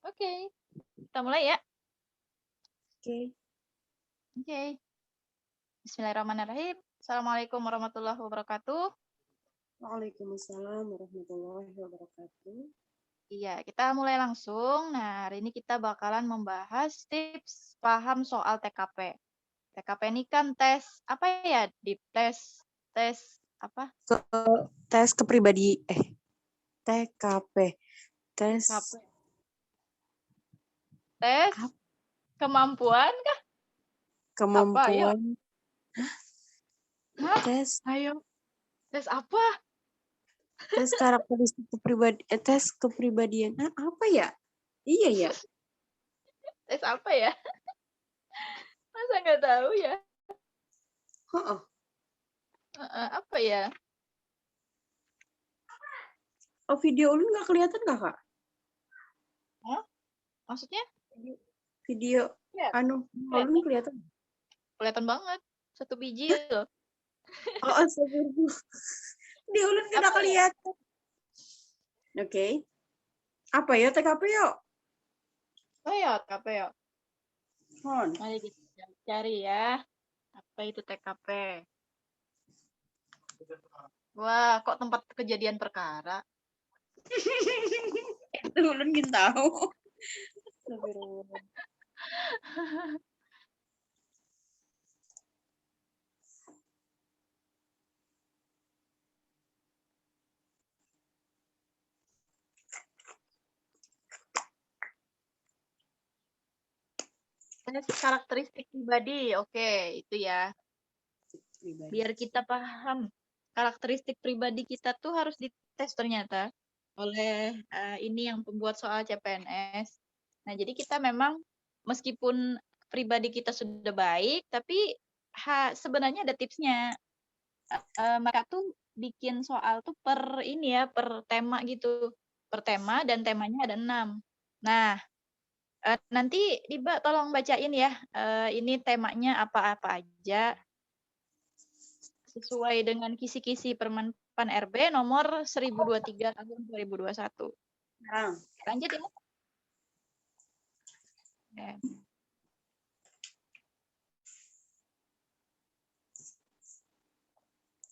Oke, kita mulai ya. Oke. Oke. Bismillahirrahmanirrahim. Assalamualaikum warahmatullahi wabarakatuh. Waalaikumsalam warahmatullahi wabarakatuh. Iya, kita mulai langsung. Nah, hari ini kita bakalan membahas tips paham soal TKP. TKP ini kan tes apa ya? Deep test, tes apa? Tes kepribadi TKP. Tes TKP. Tes kemampuan kah? Apa ya? kemampuan. Hah? Tes Ayo. Tes apa? tes karakteristik tes kepribadian. Apa ya? Iya ya. Tes apa ya? Masa nggak tahu ya? Heeh. Apa ya? Oh, video ulun nggak kelihatan Kakak? Hah? Maksudnya? Video Ya, ulun kelihatan. kelihatan. Kelihatan banget. Satu biji loh. Oh, astagfirullah. Di ulun tidak Apa ya? kelihatan. Oke. Apa ya TKP yuk? Oh ya, TKP ya. Hon. Mari kita cari ya. Apa itu TKP? Wah, kok tempat kejadian perkara? Itu ulun ingin tahu. Astagfirullah. Tes karakteristik pribadi. Oke, itu ya. Biar kita paham karakteristik pribadi kita tuh harus dites ternyata oleh ini yang pembuat soal CPNS. Nah, jadi kita memang meskipun pribadi kita sudah baik, tapi sebenarnya ada tipsnya. Mereka tuh bikin soal tuh per ini ya, per tema gitu. Per tema dan temanya ada 6. Nah, nanti Iba tolong bacain ya, ini temanya apa-apa aja sesuai dengan kisi-kisi Permen PAN RB nomor 1023 tahun 2021. Sekarang. Lanjut ya. Oke.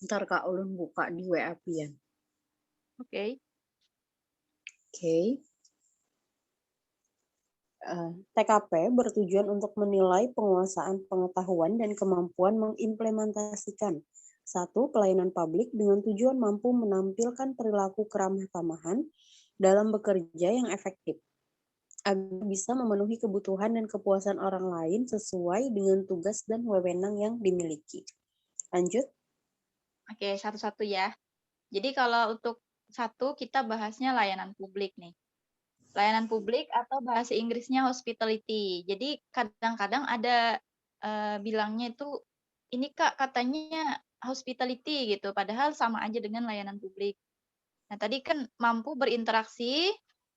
Ntar Kak ulun buka di WA pian. Oke. Oke. TKP bertujuan untuk menilai penguasaan pengetahuan dan kemampuan mengimplementasikan satu pelayanan publik dengan tujuan mampu menampilkan perilaku keramah tamahan dalam bekerja yang efektif agar bisa memenuhi kebutuhan dan kepuasan orang lain sesuai dengan tugas dan wewenang yang dimiliki. Lanjut. Oke, satu-satu ya. Jadi kalau untuk satu kita bahasnya layanan publik nih. Layanan publik atau bahasa Inggrisnya hospitality. Jadi kadang-kadang ada bilangnya itu ini Kak katanya hospitality gitu, padahal sama aja dengan layanan publik. Nah, tadi kan mampu berinteraksi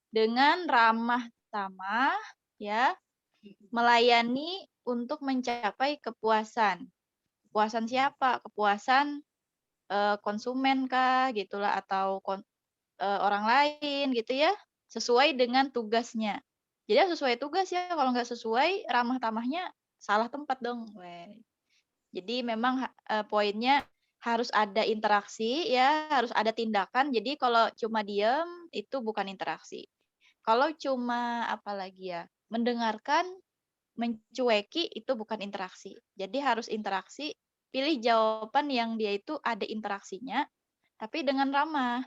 dengan ramah tamah ya, melayani untuk mencapai kepuasan. Kepuasan siapa? Kepuasan konsumen kah gitulah atau orang lain gitu ya, sesuai dengan tugasnya. Jadi harus sesuai tugas ya, kalau nggak sesuai ramah tamahnya salah tempat dong. Weh. Jadi memang poinnya harus ada interaksi ya, harus ada tindakan. Jadi kalau cuma diem itu bukan interaksi. Kalau cuma apalagi ya, mendengarkan, mencueki itu bukan interaksi. Jadi harus interaksi, pilih jawaban yang dia itu ada interaksinya, tapi dengan ramah.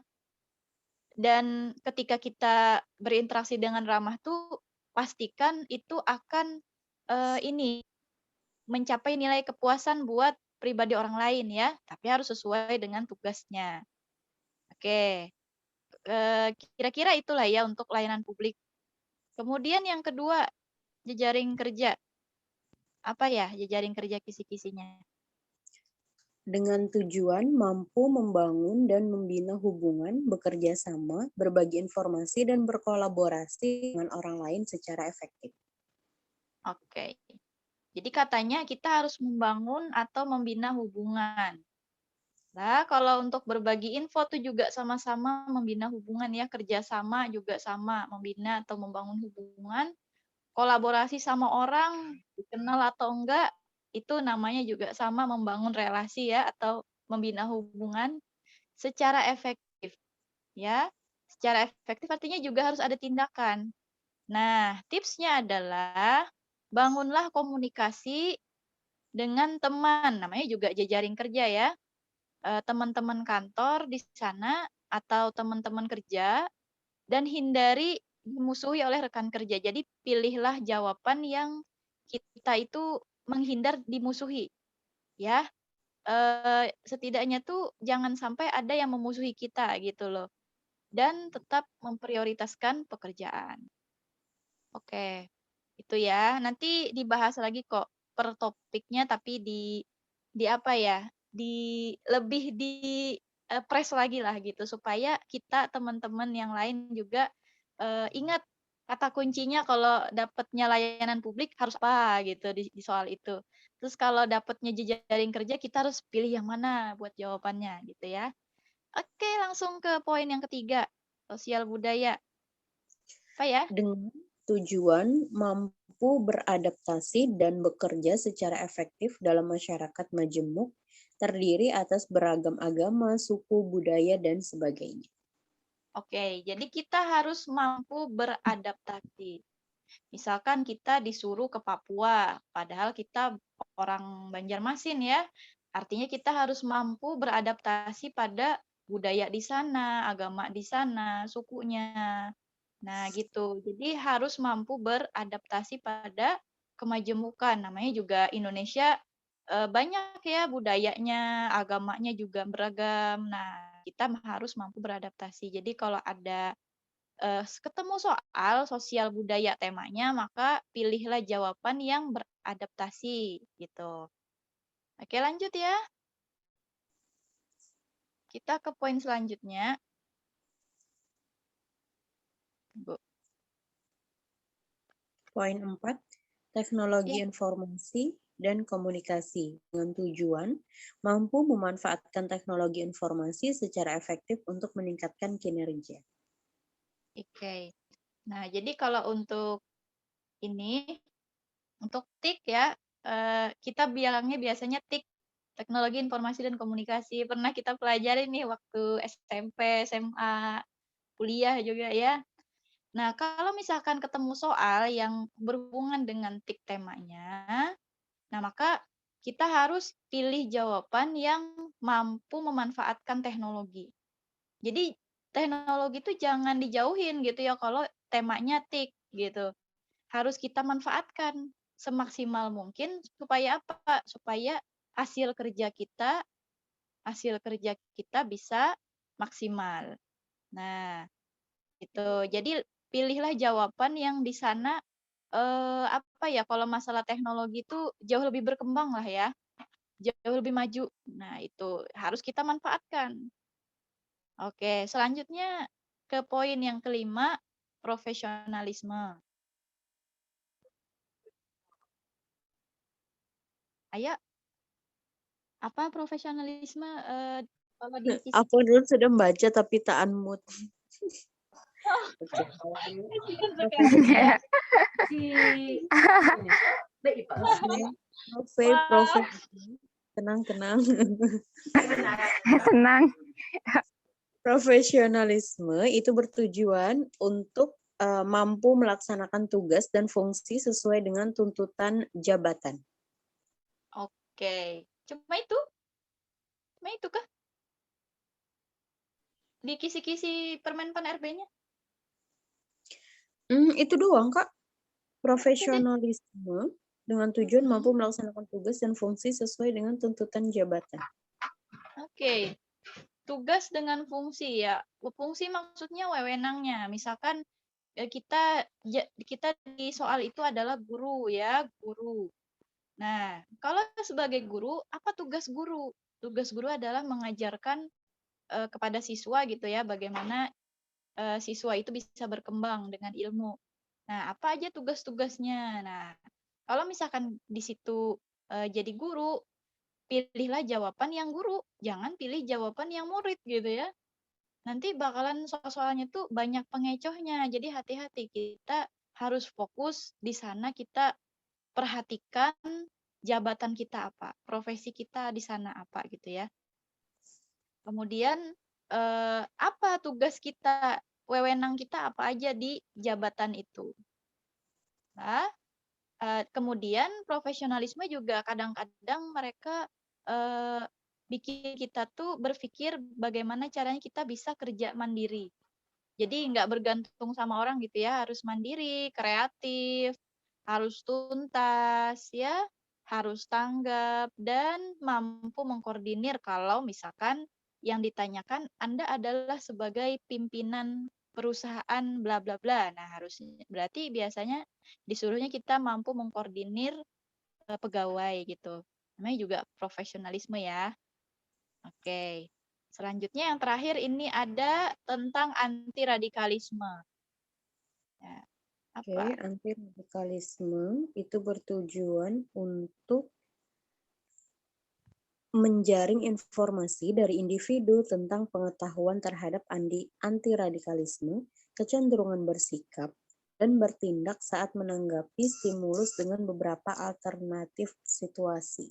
Dan ketika kita berinteraksi dengan ramah tuh, pastikan itu akan ini mencapai nilai kepuasan buat pribadi orang lain ya, tapi harus sesuai dengan tugasnya. Oke, kira-kira itulah ya untuk layanan publik. Kemudian yang kedua, jejaring kerja. Apa ya jejaring kerja kisi-kisinya? Dengan tujuan mampu membangun dan membina hubungan, bekerja sama, berbagi informasi, dan berkolaborasi dengan orang lain secara efektif. Oke. Jadi katanya kita harus membangun atau membina hubungan. Lah, kalau untuk berbagi info tuh juga sama-sama membina hubungan ya, kerjasama juga sama, membina atau membangun hubungan, kolaborasi sama orang, dikenal atau enggak, itu namanya juga sama membangun relasi ya, atau membina hubungan secara efektif ya. Secara efektif artinya juga harus ada tindakan. Nah, tipsnya adalah bangunlah komunikasi dengan teman, namanya juga jejaring kerja ya. Teman-teman kantor di sana atau teman-teman kerja dan hindari dimusuhi oleh rekan kerja. Jadi pilihlah jawaban yang kita itu menghindar dimusuhi ya. Setidaknya tuh jangan sampai ada yang memusuhi kita gitu loh. Dan tetap memprioritaskan pekerjaan. Oke, itu ya. Nanti dibahas lagi kok per topiknya tapi di apa ya, lebih press lagi lah gitu supaya kita teman-teman yang lain juga, ingat kata kuncinya kalau dapatnya layanan publik harus apa gitu di soal itu. Terus kalau dapatnya jejaring kerja kita harus pilih yang mana buat jawabannya gitu ya. Oke, langsung ke poin yang ketiga, sosial budaya. Apa ya? Dengan tujuan mampu beradaptasi dan bekerja secara efektif dalam masyarakat majemuk, terdiri atas beragam agama, suku, budaya, dan sebagainya. Oke, jadi kita harus mampu beradaptasi. Misalkan kita disuruh ke Papua, padahal kita orang Banjarmasin ya. Artinya kita harus mampu beradaptasi pada budaya di sana, agama di sana, sukunya. Nah, gitu. Jadi harus mampu beradaptasi pada kemajemukan. Namanya juga Indonesia banyak ya budayanya, agamanya juga beragam. Nah, kita harus mampu beradaptasi. Jadi kalau ada ketemu soal sosial budaya temanya, maka pilihlah jawaban yang beradaptasi gitu. Oke, lanjut ya. Kita ke poin selanjutnya. Bu. Poin 4, teknologi Ya, informasi dan komunikasi dengan tujuan mampu memanfaatkan teknologi informasi secara efektif untuk meningkatkan kinerja. oke. Nah, jadi kalau untuk ini, untuk TIK ya, kita bilangnya biasanya TIK, teknologi informasi dan komunikasi. Pernah kita pelajari nih waktu SMP, SMA, kuliah juga ya. Nah, kalau misalkan ketemu soal yang berhubungan dengan TIK temanya, nah maka kita harus pilih jawaban yang mampu memanfaatkan teknologi. Jadi teknologi itu jangan dijauhin gitu ya kalau temanya TIK gitu. Harus kita manfaatkan semaksimal mungkin supaya apa? Supaya hasil kerja kita bisa maksimal. Nah, itu. Jadi pilihlah jawaban yang di sana apa ya, kalau masalah teknologi itu jauh lebih berkembang lah ya, jauh lebih maju. Nah, itu harus kita manfaatkan. Oke, selanjutnya ke poin yang kelima, profesionalisme. Ayo, apa profesionalisme kalau di Aku dulu sudah membaca tapi tak unmute. Oh, Oke. kasihan sekali ya. Di Profe, Wah, tenang, tenang. Tenang. Profesionalisme itu bertujuan untuk mampu melaksanakan tugas dan fungsi sesuai dengan tuntutan jabatan. oke. Cuma itu kah? Di kisi-kisi permen pan RB-nya? Itu doang, Kak. Oke deh. Profesionalisme dengan tujuan Mhm. mampu melaksanakan tugas dan fungsi sesuai dengan tuntutan jabatan. Oke. Tugas dengan fungsi ya. Fungsi maksudnya wewenangnya. Misalkan kita di soal itu adalah guru ya, guru. Nah, kalau sebagai guru, apa tugas guru? Tugas guru adalah mengajarkan kepada siswa gitu ya, bagaimana siswa itu bisa berkembang dengan ilmu. Nah, apa aja tugas-tugasnya? Nah, kalau misalkan di situ jadi guru, pilihlah jawaban yang guru, jangan pilih jawaban yang murid gitu ya. Nanti bakalan soal-soalnya tuh banyak pengecohnya. Jadi hati-hati, kita harus fokus di sana, kita perhatikan jabatan kita apa, profesi kita di sana apa gitu ya. Kemudian apa tugas kita, wewenang kita apa aja di jabatan itu. Nah, kemudian profesionalisme juga kadang-kadang mereka bikin kita tuh berpikir bagaimana caranya kita bisa kerja mandiri. Jadi nggak bergantung sama orang gitu ya, harus mandiri, kreatif, harus tuntas ya, harus tanggap dan mampu mengkoordinir kalau misalkan yang ditanyakan Anda adalah sebagai pimpinan perusahaan bla bla bla. Nah, harusnya berarti biasanya disuruhnya kita mampu mengkoordinir pegawai gitu. Namanya juga profesionalisme ya. Oke. Selanjutnya yang terakhir ini ada tentang anti radikalisme. Ya, Oke, apa? anti radikalisme itu bertujuan untuk menjaring informasi dari individu tentang pengetahuan terhadap anti-radikalisme, kecenderungan bersikap, dan bertindak saat menanggapi stimulus dengan beberapa alternatif situasi.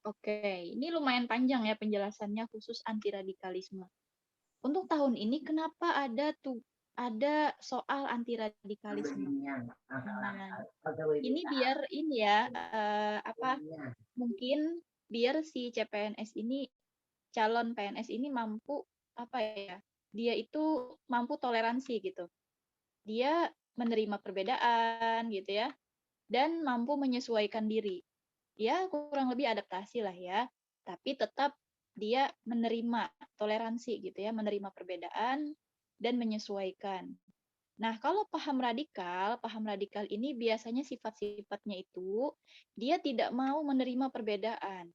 Oke, ini lumayan panjang ya penjelasannya khusus anti radikalisme. Untuk tahun ini kenapa ada soal anti radikalisme? Nah, ini biar ini ya mungkin biar si CPNS ini, calon PNS ini mampu apa ya? Dia itu mampu toleransi gitu. Dia menerima perbedaan gitu ya, dan mampu menyesuaikan diri. Ya kurang lebih adaptasi lah ya, tapi tetap dia menerima toleransi gitu ya, menerima perbedaan dan menyesuaikan. Nah, kalau paham radikal ini biasanya sifat-sifatnya itu dia tidak mau menerima perbedaan.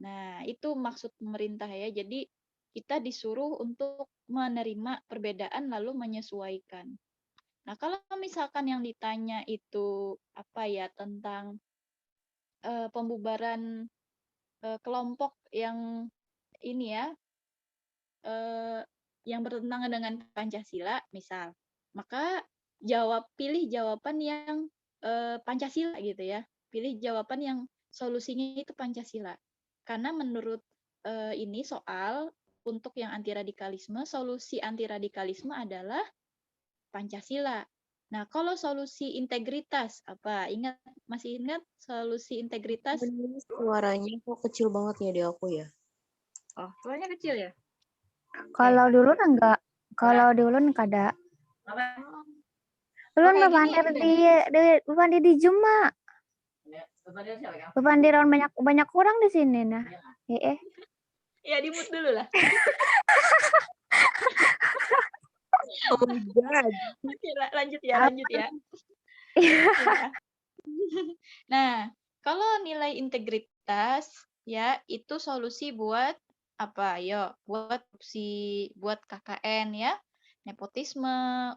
Nah, itu maksud pemerintah ya. Jadi kita disuruh untuk menerima perbedaan lalu menyesuaikan. Nah, kalau misalkan yang ditanya itu apa ya tentang pembubaran kelompok yang ini ya, yang bertentangan dengan Pancasila, misal, maka pilih jawaban yang Pancasila gitu ya. Pilih jawaban yang solusinya itu Pancasila. Karena menurut ini soal untuk yang anti radikalisme, solusi anti radikalisme adalah Pancasila. Nah, kalau solusi integritas apa? Masih ingat solusi integritas? Suaranya kok kecil banget ya di aku ya. Oh, suaranya kecil ya? Kalau dulu enggak, kalau dulu enggak ada. Dulu kayak gini bepandir di Juma. Bepandir banyak orang di sini nah. Ya, di mute dulu lah. Oh my God. Oke, lanjut ya. Ya. Nah, kalau nilai integritas ya itu solusi buat apa? Yo, buat KKN ya. Nepotisme,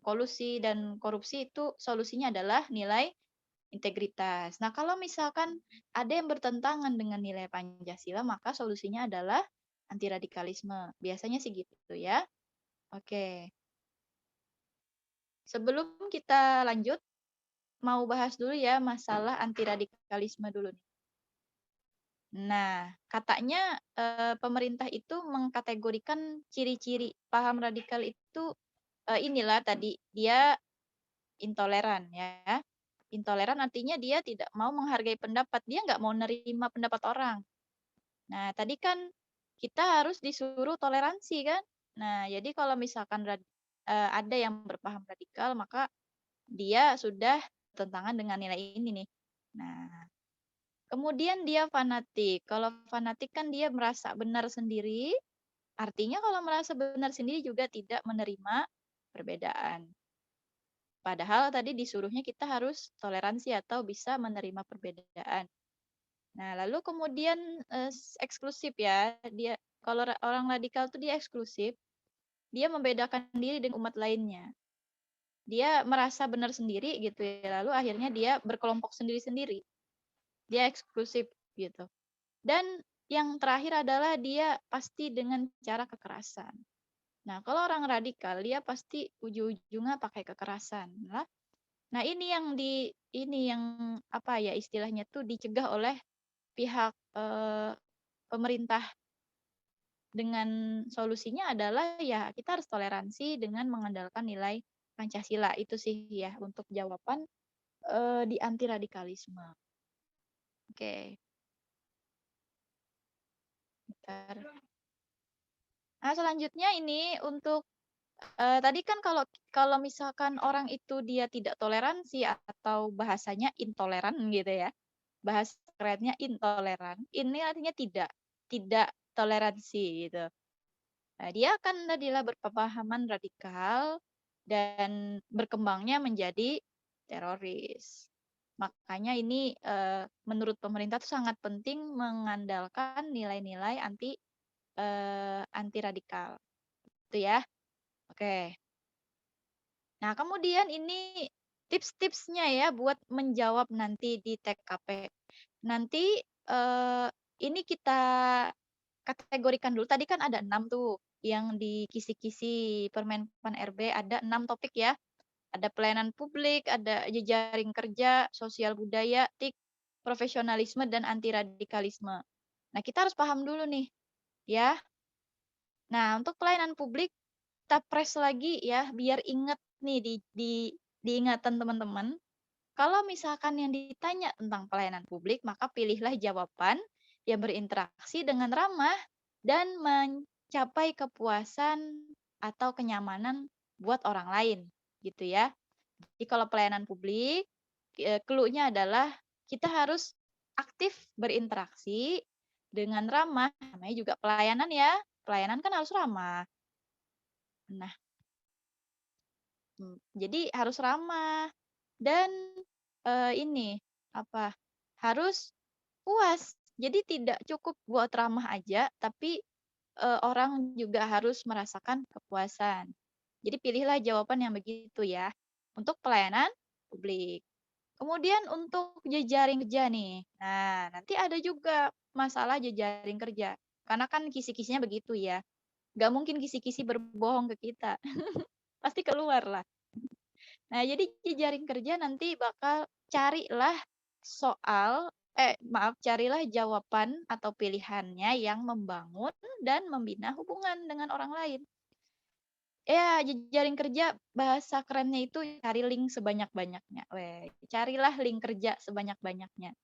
kolusi dan korupsi itu solusinya adalah nilai integritas. Nah, kalau misalkan ada yang bertentangan dengan nilai Pancasila, maka solusinya adalah anti radikalisme. Biasanya sih gitu ya. Oke. Sebelum kita lanjut, mau bahas dulu ya masalah anti radikalisme dulu nih. Nah, katanya pemerintah itu mengkategorikan ciri-ciri paham radikal itu inilah tadi dia intoleran ya. Intoleran artinya dia tidak mau menghargai pendapat, dia nggak mau nerima pendapat orang. Nah, tadi kan kita harus disuruh toleransi kan. Nah, jadi kalau misalkan ada yang berpaham radikal, maka dia sudah bertentangan dengan nilai ini nih. Nah, kemudian dia fanatik. Kalau fanatik kan dia merasa benar sendiri, artinya kalau merasa benar sendiri juga tidak menerima perbedaan. Padahal tadi disuruhnya kita harus toleransi atau bisa menerima perbedaan. Nah, lalu kemudian eksklusif ya. Dia kalau orang radikal tuh dia eksklusif, dia membedakan diri dengan umat lainnya. Dia merasa benar sendiri gitu ya. Lalu akhirnya dia berkelompok sendiri-sendiri. Dia eksklusif gitu. Dan yang terakhir adalah dia pasti dengan cara kekerasan. Nah, kalau orang radikal dia pasti ujung-ujungnya pakai kekerasan. Nah, ini yang apa ya istilahnya tuh dicegah oleh pihak pemerintah dengan solusinya adalah ya kita harus toleransi dengan mengandalkan nilai Pancasila. Itu sih ya untuk jawaban di anti radikalisme. Oke, bentar. Nah, selanjutnya ini untuk tadi kan kalau misalkan orang itu dia tidak toleransi atau bahasanya intoleran gitu ya. Bahasa kerennya intoleran. Ini artinya tidak toleransi gitu. Nah, dia akan adalah berpemahaman radikal dan berkembangnya menjadi teroris. Makanya ini menurut pemerintah itu sangat penting mengandalkan nilai-nilai anti radikal. Itu ya. Oke. Nah, kemudian ini tips-tipsnya ya buat menjawab nanti di TKP. Nanti ini kita kategorikan dulu. Tadi kan ada 6 tuh yang di kisi-kisi Permenpan RB ada 6 topik ya. Ada pelayanan publik, ada jejaring kerja, sosial budaya, TIK, profesionalisme, dan anti radikalisme. Nah, kita harus paham dulu nih ya. Nah, untuk pelayanan publik kita press lagi ya biar inget nih diingatan teman-teman. Kalau misalkan yang ditanya tentang pelayanan publik, maka pilihlah jawaban yang berinteraksi dengan ramah dan mencapai kepuasan atau kenyamanan buat orang lain, gitu ya. Jadi kalau pelayanan publik, clue-nya adalah kita harus aktif berinteraksi dengan ramah, namanya juga pelayanan ya. Pelayanan kan harus ramah. Nah, jadi harus ramah dan ini apa? Harus puas. Jadi tidak cukup buat ramah aja, tapi orang juga harus merasakan kepuasan. Jadi pilihlah jawaban yang begitu ya untuk pelayanan publik. Kemudian untuk jejaring kerja nih. Nah, nanti ada juga masalah jejaring kerja. Karena kan kisi-kisinya begitu ya. Nggak mungkin kisi-kisi berbohong ke kita. Pasti keluar lah. Nah, jadi jejaring kerja nanti bakal carilah jawaban atau pilihannya yang membangun dan membina hubungan dengan orang lain. Ya, jejaring kerja bahasa kerennya itu cari link sebanyak-banyaknya. Carilah link kerja sebanyak-banyaknya.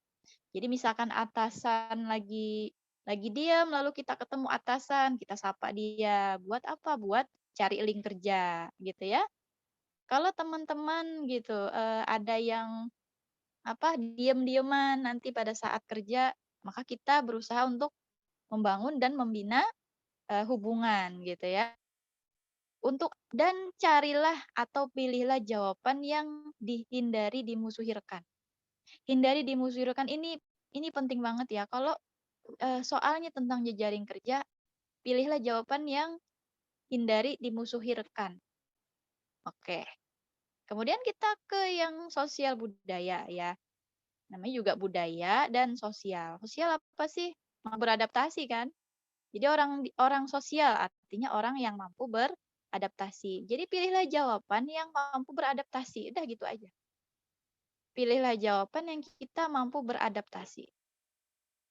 Jadi misalkan atasan lagi diam lalu kita ketemu atasan, kita sapa dia. Buat apa? Buat cari link kerja gitu ya. Kalau teman-teman gitu ada yang diem-dieman nanti pada saat kerja, maka kita berusaha untuk membangun dan membina hubungan gitu ya. Dan carilah atau pilihlah jawaban yang dihindari dimusuhi rekan. Hindari dimusuhi rekan ini penting banget ya. Kalau soalnya tentang jejaring kerja, pilihlah jawaban yang hindari dimusuhi rekan. Oke. Kemudian kita ke yang sosial budaya ya. Namanya juga budaya dan sosial. Sosial apa sih? Mau beradaptasi kan? Jadi orang sosial artinya orang yang mampu beradaptasi. Jadi pilihlah jawaban yang mampu beradaptasi. Udah gitu aja. Pilihlah jawaban yang kita mampu beradaptasi.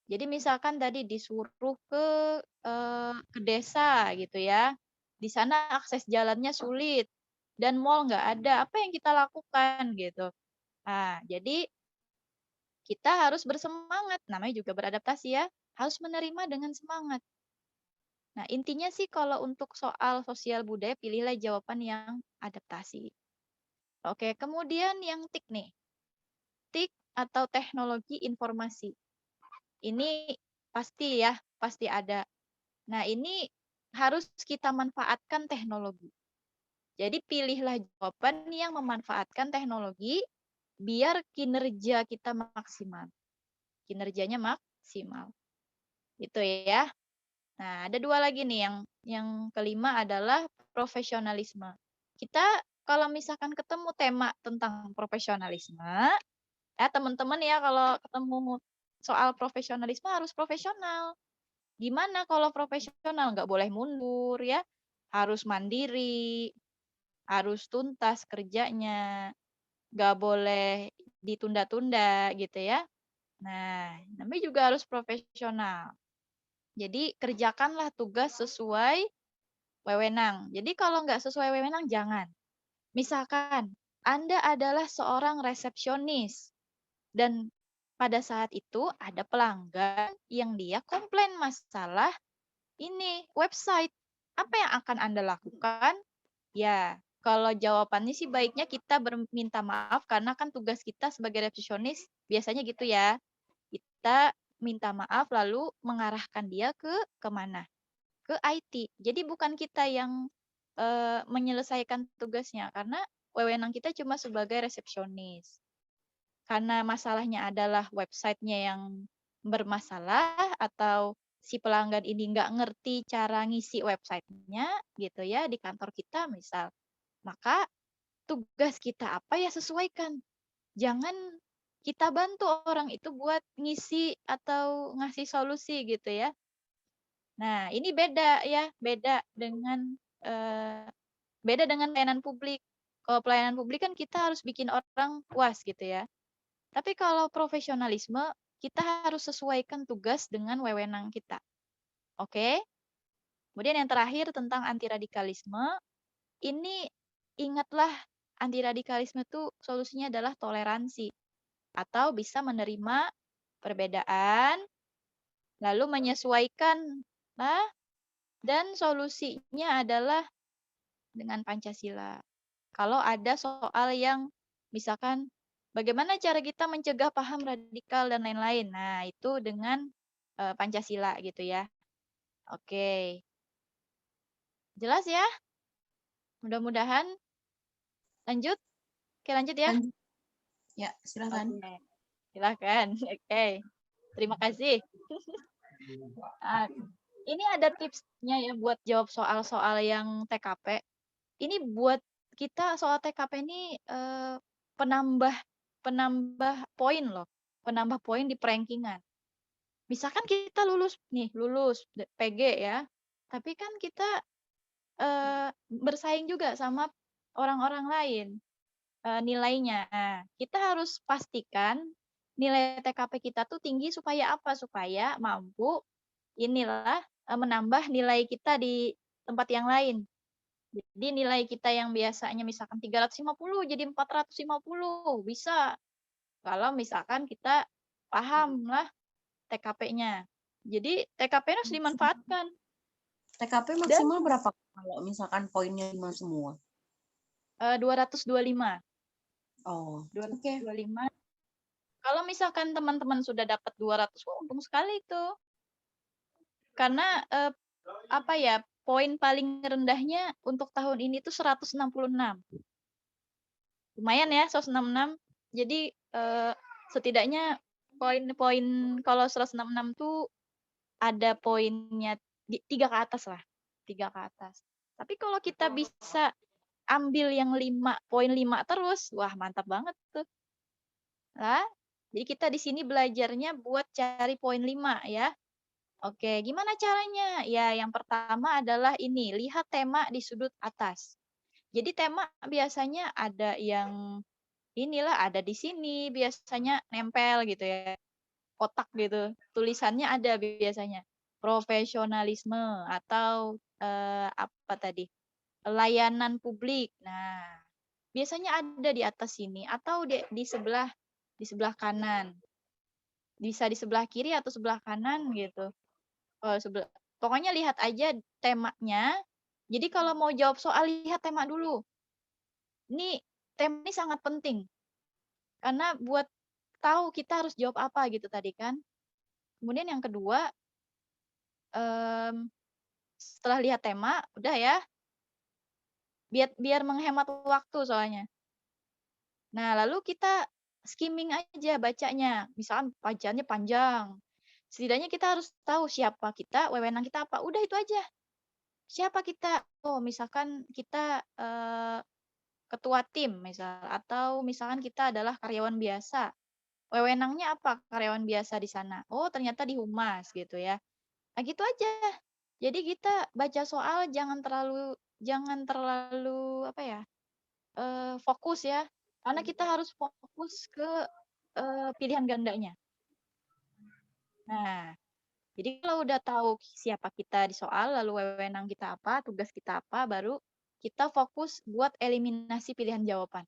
Jadi misalkan tadi disuruh ke desa gitu ya. Di sana akses jalannya sulit dan mall nggak ada. Apa yang kita lakukan gitu? Nah, jadi kita harus bersemangat. Namanya juga beradaptasi ya. Harus menerima dengan semangat. Nah, intinya sih kalau untuk soal sosial budaya, pilihlah jawaban yang adaptasi. Oke, kemudian yang TIK nih. TIK atau teknologi informasi. Ini pasti ya, pasti ada. Nah, ini harus kita manfaatkan teknologi. Jadi pilihlah jawaban yang memanfaatkan teknologi biar kinerja kita maksimal. Kinerjanya maksimal. Itu ya. Nah, ada 2 lagi nih yang kelima adalah profesionalisme. Kita kalau misalkan ketemu tema tentang profesionalisme, ya teman-teman ya kalau ketemu soal profesionalisme harus profesional. Gimana kalau profesional? Nggak boleh mundur ya, harus mandiri, harus tuntas kerjanya, nggak boleh ditunda-tunda gitu ya. Nah, namanya juga harus profesional. Jadi kerjakanlah tugas sesuai wewenang. Jadi kalau nggak sesuai wewenang jangan. Misalkan Anda adalah seorang resepsionis dan pada saat itu ada pelanggan yang dia komplain masalah ini website. Apa yang akan Anda lakukan? Ya, kalau jawabannya sih baiknya kita minta maaf karena kan tugas kita sebagai resepsionis biasanya gitu ya. Kita minta maaf lalu mengarahkan dia ke kemana? Ke IT. Jadi bukan kita yang menyelesaikan tugasnya karena wewenang kita cuma sebagai resepsionis. Karena masalahnya adalah websitenya yang bermasalah atau si pelanggan ini nggak ngerti cara ngisi websitenya gitu ya di kantor kita misal. Maka tugas kita apa ya sesuaikan. Jangan kita bantu orang itu buat ngisi atau ngasih solusi gitu ya. Nah, ini beda ya, beda dengan pelayanan publik. Kalau pelayanan publik kan kita harus bikin orang puas gitu ya. Tapi kalau profesionalisme, kita harus sesuaikan tugas dengan wewenang kita. Oke? Kemudian yang terakhir tentang anti radikalisme, ini ingatlah anti radikalisme itu solusinya adalah toleransi atau bisa menerima perbedaan, lalu menyesuaikan dan solusinya adalah dengan Pancasila. Kalau ada soal yang misalkan bagaimana cara kita mencegah paham radikal dan lain-lain. Nah, itu dengan Pancasila gitu ya. Oke. Jelas ya? Mudah-mudahan lanjut. Oke, lanjut ya. Lanjut. Ya, silakan. Oke. Silakan. Oke. Terima kasih. Nah, ini ada tipsnya ya buat jawab soal-soal yang TKP. Ini buat kita soal TKP ini penambah poin loh, penambah poin di perankingan. Misalkan kita lulus PG ya, tapi kan kita bersaing juga sama orang-orang lain nilainya. Nah, kita harus pastikan nilai TKP kita tuh tinggi supaya apa? Supaya mampu inilah menambah nilai kita di tempat yang lain. Jadi nilai kita yang biasanya misalkan 350 jadi 450 bisa. Kalau misalkan kita paham lah TKP-nya. Jadi TKP harus dimanfaatkan. TKP Dan maksimal berapa kalau misalkan poinnya 5 semua? 225. Oh, oke. 225. Kalau misalkan teman-teman sudah dapat 200, untung sekali itu. Karena apa ya, poin paling rendahnya untuk tahun ini tuh 166. Lumayan ya, 166. Jadi setidaknya poin-poin kalau 166 tuh ada poinnya 3 ke atas lah. 3 ke atas. Tapi kalau kita bisa ambil yang 5, poin 5 terus, wah mantap banget tuh. Nah, jadi kita di sini belajarnya buat cari poin 5 ya. Oke, gimana caranya? Ya, yang pertama adalah ini, lihat tema di sudut atas. Jadi tema biasanya ada yang inilah, ada di sini biasanya nempel gitu ya, kotak gitu. Tulisannya ada biasanya. Profesionalisme atau apa tadi? Layanan publik. Nah, biasanya ada di atas sini atau di sebelah kanan. Bisa di sebelah kiri atau sebelah kanan gitu. Pokoknya lihat aja temanya. Jadi kalau mau jawab soal lihat tema dulu. Tema ini sangat penting. Karena buat tahu kita harus jawab apa gitu tadi kan. Kemudian yang kedua, setelah lihat tema, udah ya. Biar menghemat waktu soalnya. Nah, lalu kita skimming aja bacanya. Misalkan bacaannya panjang. Setidaknya kita harus tahu siapa kita, wewenang kita apa. Udah itu aja. Siapa kita? Oh, misalkan kita ketua tim misal atau misalkan kita adalah karyawan biasa. wewenangnya apa karyawan biasa di sana? Oh, ternyata di humas gitu ya. Nah, gitu aja. Jadi kita baca soal jangan terlalu apa ya? Fokus ya. Karena kita harus fokus ke pilihan gandanya. Nah, jadi kalau udah tahu siapa kita di soal, lalu wewenang kita apa, tugas kita apa, baru kita fokus buat eliminasi pilihan jawaban.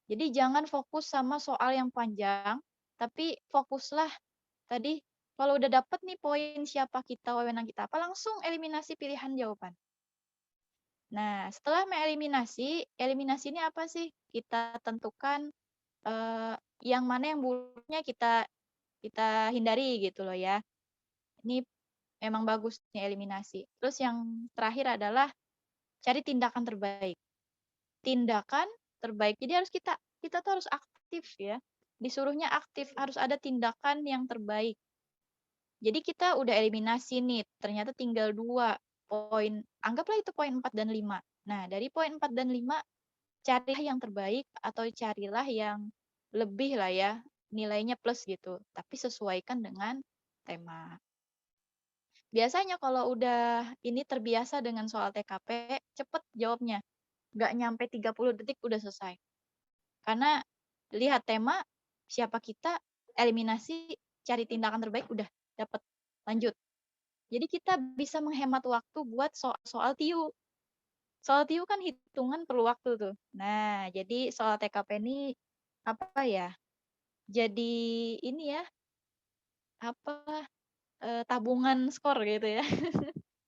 Jadi jangan fokus sama soal yang panjang, tapi fokuslah tadi kalau udah dapet nih poin siapa kita, wewenang kita apa, langsung eliminasi pilihan jawaban. Nah, setelah mengeliminasi, eliminasi ini apa sih? Kita tentukan yang mana yang buruknya kita hindari gitu loh ya. Ini memang bagus nih eliminasi. Terus yang terakhir adalah cari tindakan terbaik. Tindakan terbaik. Jadi kita tuh harus aktif ya. Disuruhnya aktif, harus ada tindakan yang terbaik. Jadi kita udah eliminasi nih, ternyata tinggal 2 poin. Anggaplah itu poin 4 dan 5. Nah, dari poin 4 dan 5 carilah yang terbaik atau carilah yang lebih lah ya, nilainya plus gitu. Tapi sesuaikan dengan tema. Biasanya kalau udah ini terbiasa dengan soal TKP, cepet jawabnya. Nggak nyampe 30 detik udah selesai. Karena lihat tema, siapa kita, eliminasi, cari tindakan terbaik, udah dapat lanjut. Jadi kita bisa menghemat waktu buat soal TIU. Soal TIU kan hitungan perlu waktu tuh. Nah, jadi soal TKP ini apa ya? Jadi ini ya, apa tabungan skor gitu ya.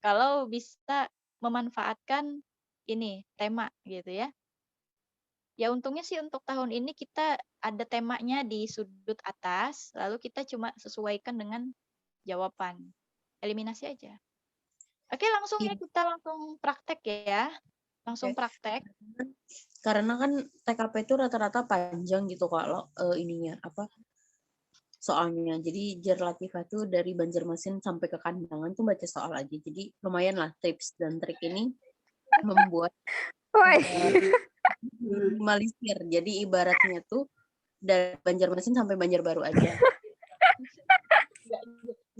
Kalau bisa memanfaatkan ini tema gitu ya. Ya untungnya sih untuk tahun ini kita ada temanya di sudut atas, lalu kita cuma sesuaikan dengan jawaban. Eliminasi aja. Oke, langsung ya Iya, kita langsung praktek ya. Langsung oke. praktek. Karena kan TKP itu rata-rata panjang gitu kalau ininya apa soalnya. Jadi Jar Latifah tuh dari Banjarmasin sampai ke Kandangan tuh baca soal aja. Jadi lumayan lah tips dan trik ini membuat Woi. minimalisir. Jadi ibaratnya tuh dari Banjarmasin sampai Banjarbaru aja.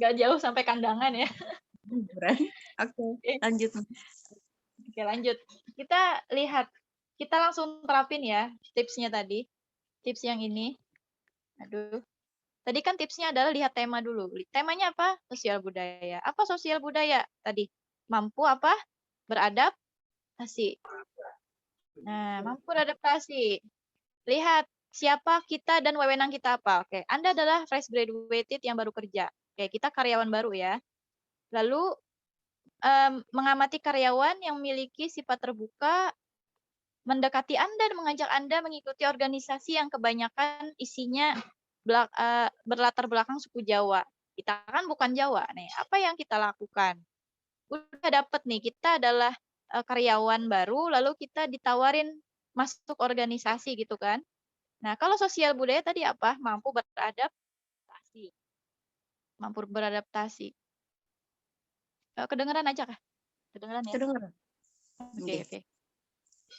Nggak jauh sampai kandangan ya. Oke, lanjut. Oke, lanjut. Kita lihat. Kita langsung terapin ya tipsnya tadi. Tips yang ini. Aduh. Tadi kan tipsnya adalah lihat tema dulu. Temanya apa? Sosial budaya. Apa sosial budaya? Tadi mampu apa? Beradaptasi. Nah, mampu beradaptasi. Lihat siapa kita dan wewenang kita apa. Oke, Anda adalah fresh graduated yang baru kerja. Oke, kita karyawan baru ya. Lalu mengamati karyawan yang memiliki sifat terbuka, mendekati Anda dan mengajak Anda mengikuti organisasi yang kebanyakan isinya berlatar belakang suku Jawa. Kita kan bukan Jawa nih. Apa yang kita lakukan? Udah dapet nih, kita adalah karyawan baru, lalu kita ditawarin masuk organisasi gitu kan. Nah, kalau sosial budaya tadi apa? Mampu beradaptasi. Mampu beradaptasi. Kedengeran aja kah? Kedengeran ya? Kedengeran. Oke, oke.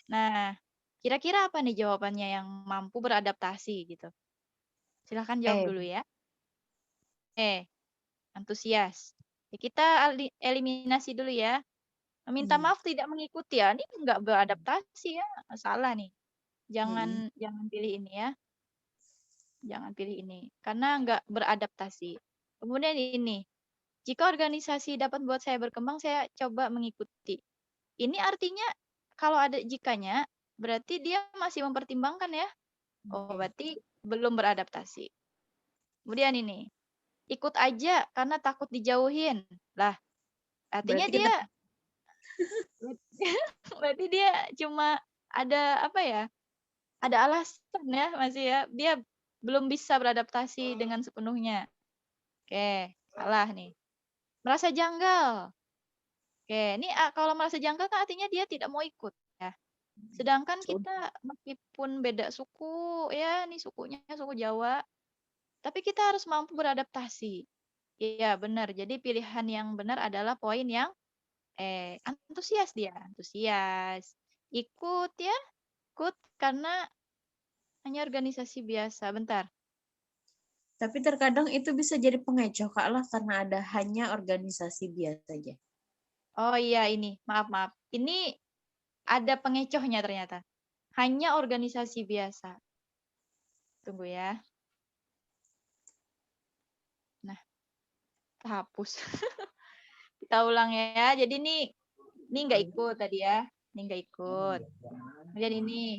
Nah, kira-kira apa nih jawabannya yang mampu beradaptasi gitu? Silahkan jawab dulu ya. Antusias. Ya, kita eliminasi dulu ya. Meminta maaf tidak mengikuti ya. Ini nggak beradaptasi ya. Salah nih. Jangan pilih ini ya. Jangan pilih ini. Karena nggak beradaptasi. Kemudian ini. Jika organisasi dapat buat saya berkembang, saya coba mengikuti. Ini artinya kalau ada jikanya, berarti dia masih mempertimbangkan ya. Oh, berarti belum beradaptasi. Kemudian ini. Ikut aja karena takut dijauhin. Lah, artinya Berarti dia berarti dia cuma ada apa ya? Ada alasan ya, masih ya. Dia belum bisa beradaptasi dengan sepenuhnya. Oke, salah nih. Merasa janggal. Oke, ini kalau merasa janggal kan artinya dia tidak mau ikut ya. Sedangkan kita meskipun beda suku ya, ini sukunya suku Jawa, tapi kita harus mampu beradaptasi. Iya, benar. Jadi pilihan yang benar adalah poin yang antusias dia, antusias. Ikut ya, ikut karena hanya organisasi biasa. Bentar. Tapi terkadang itu bisa jadi pengecoh Kak lah karena ada hanya organisasi biasa aja. Oh iya ini, maaf. Ini ada pengecohnya ternyata. Hanya organisasi biasa. Tunggu ya. Nah, terhapus. Kita ulang ya. Jadi ini nggak ikut tadi ya. Ini nggak ikut. Kemudian ini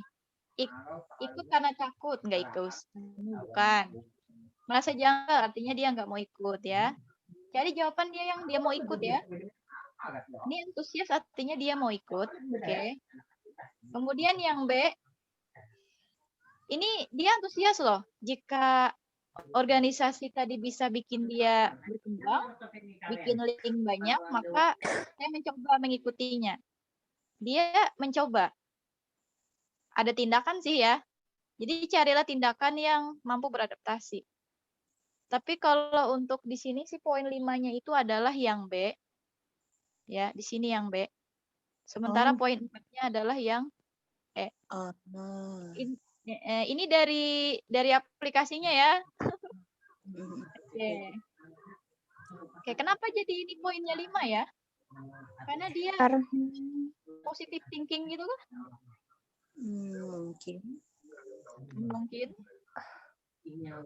ikut karena takut, nggak ikut. Bukan. Merasa janggal, artinya dia nggak mau ikut ya. Cari jawaban dia yang dia mau ikut ya. Ini antusias artinya dia mau ikut. Oke. Kemudian yang B, ini dia antusias loh. Jika organisasi tadi bisa bikin dia berkembang, bikin link banyak, maka saya mencoba mengikutinya. Dia mencoba. Ada tindakan sih ya. Jadi carilah tindakan yang mampu beradaptasi. Tapi kalau untuk di sini sih poin 5-nya itu adalah yang B. Ya, di sini yang B. Sementara poin 4-nya adalah yang E. Ini dari aplikasinya ya. Oke, kenapa jadi ini poinnya 5 ya? Karena dia positive thinking gitu kan? Mungkin.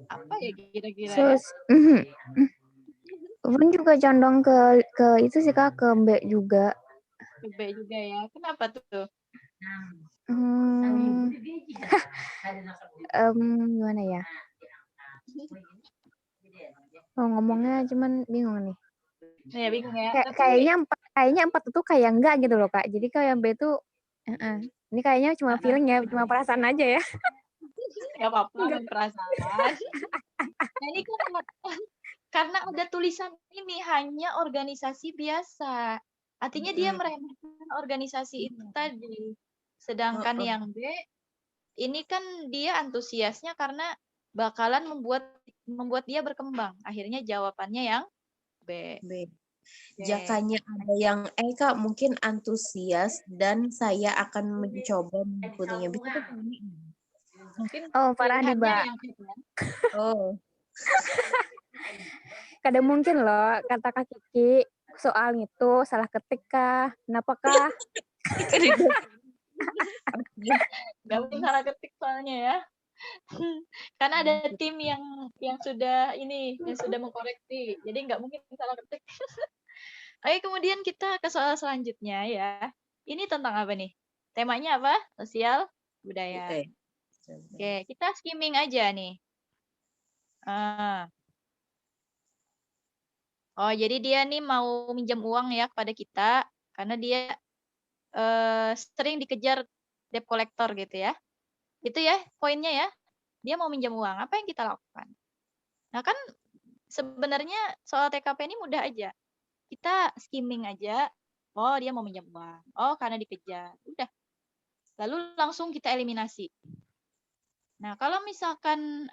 Apa ya kira-kira ya? Bun juga condong ke itu sih Kak, ke B juga. Ke B juga ya. Kenapa tuh? Gimana ya? Ngomongnya cuman bingung nih. Ya bingung ya. Kayaknya 4 itu kayak enggak gitu loh Kak. Jadi kalau yang B itu ini kayaknya cuma feeling ya, cuma perasaan aja ya. Gak apa-apa, perasaan. Nah ini kan karena ada tulisan ini hanya organisasi biasa. Artinya dia meremehkan organisasi itu tadi. Sedangkan yang B, ini kan dia antusiasnya karena bakalan membuat dia berkembang. Akhirnya jawabannya yang B. Jakanya ada yang Kak mungkin antusias dan saya akan mencoba mengikutinya. Bisa tuh mungkin parah nih Mbak. Kadang mungkin loh kata Kak Kiki soal itu salah ketik kah? Kenapa kah? Gak mungkin salah ketik soalnya ya. Karena ada tim yang sudah mengkoreksi. Jadi nggak mungkin salah ketik. Oke, kemudian kita ke soal selanjutnya ya. Ini tentang apa nih? Temanya apa? Sosial budaya. Oke, kita skimming aja nih. Oh, jadi dia nih mau minjam uang ya kepada kita karena dia sering dikejar debt collector gitu ya. Itu ya poinnya ya. Dia mau minjam uang. Apa yang kita lakukan? Nah, kan sebenarnya soal TKP ini mudah aja. Kita skimming aja. Oh, dia mau minjam uang. Oh, karena dikejar. Udah. Lalu langsung kita eliminasi. Nah, kalau misalkan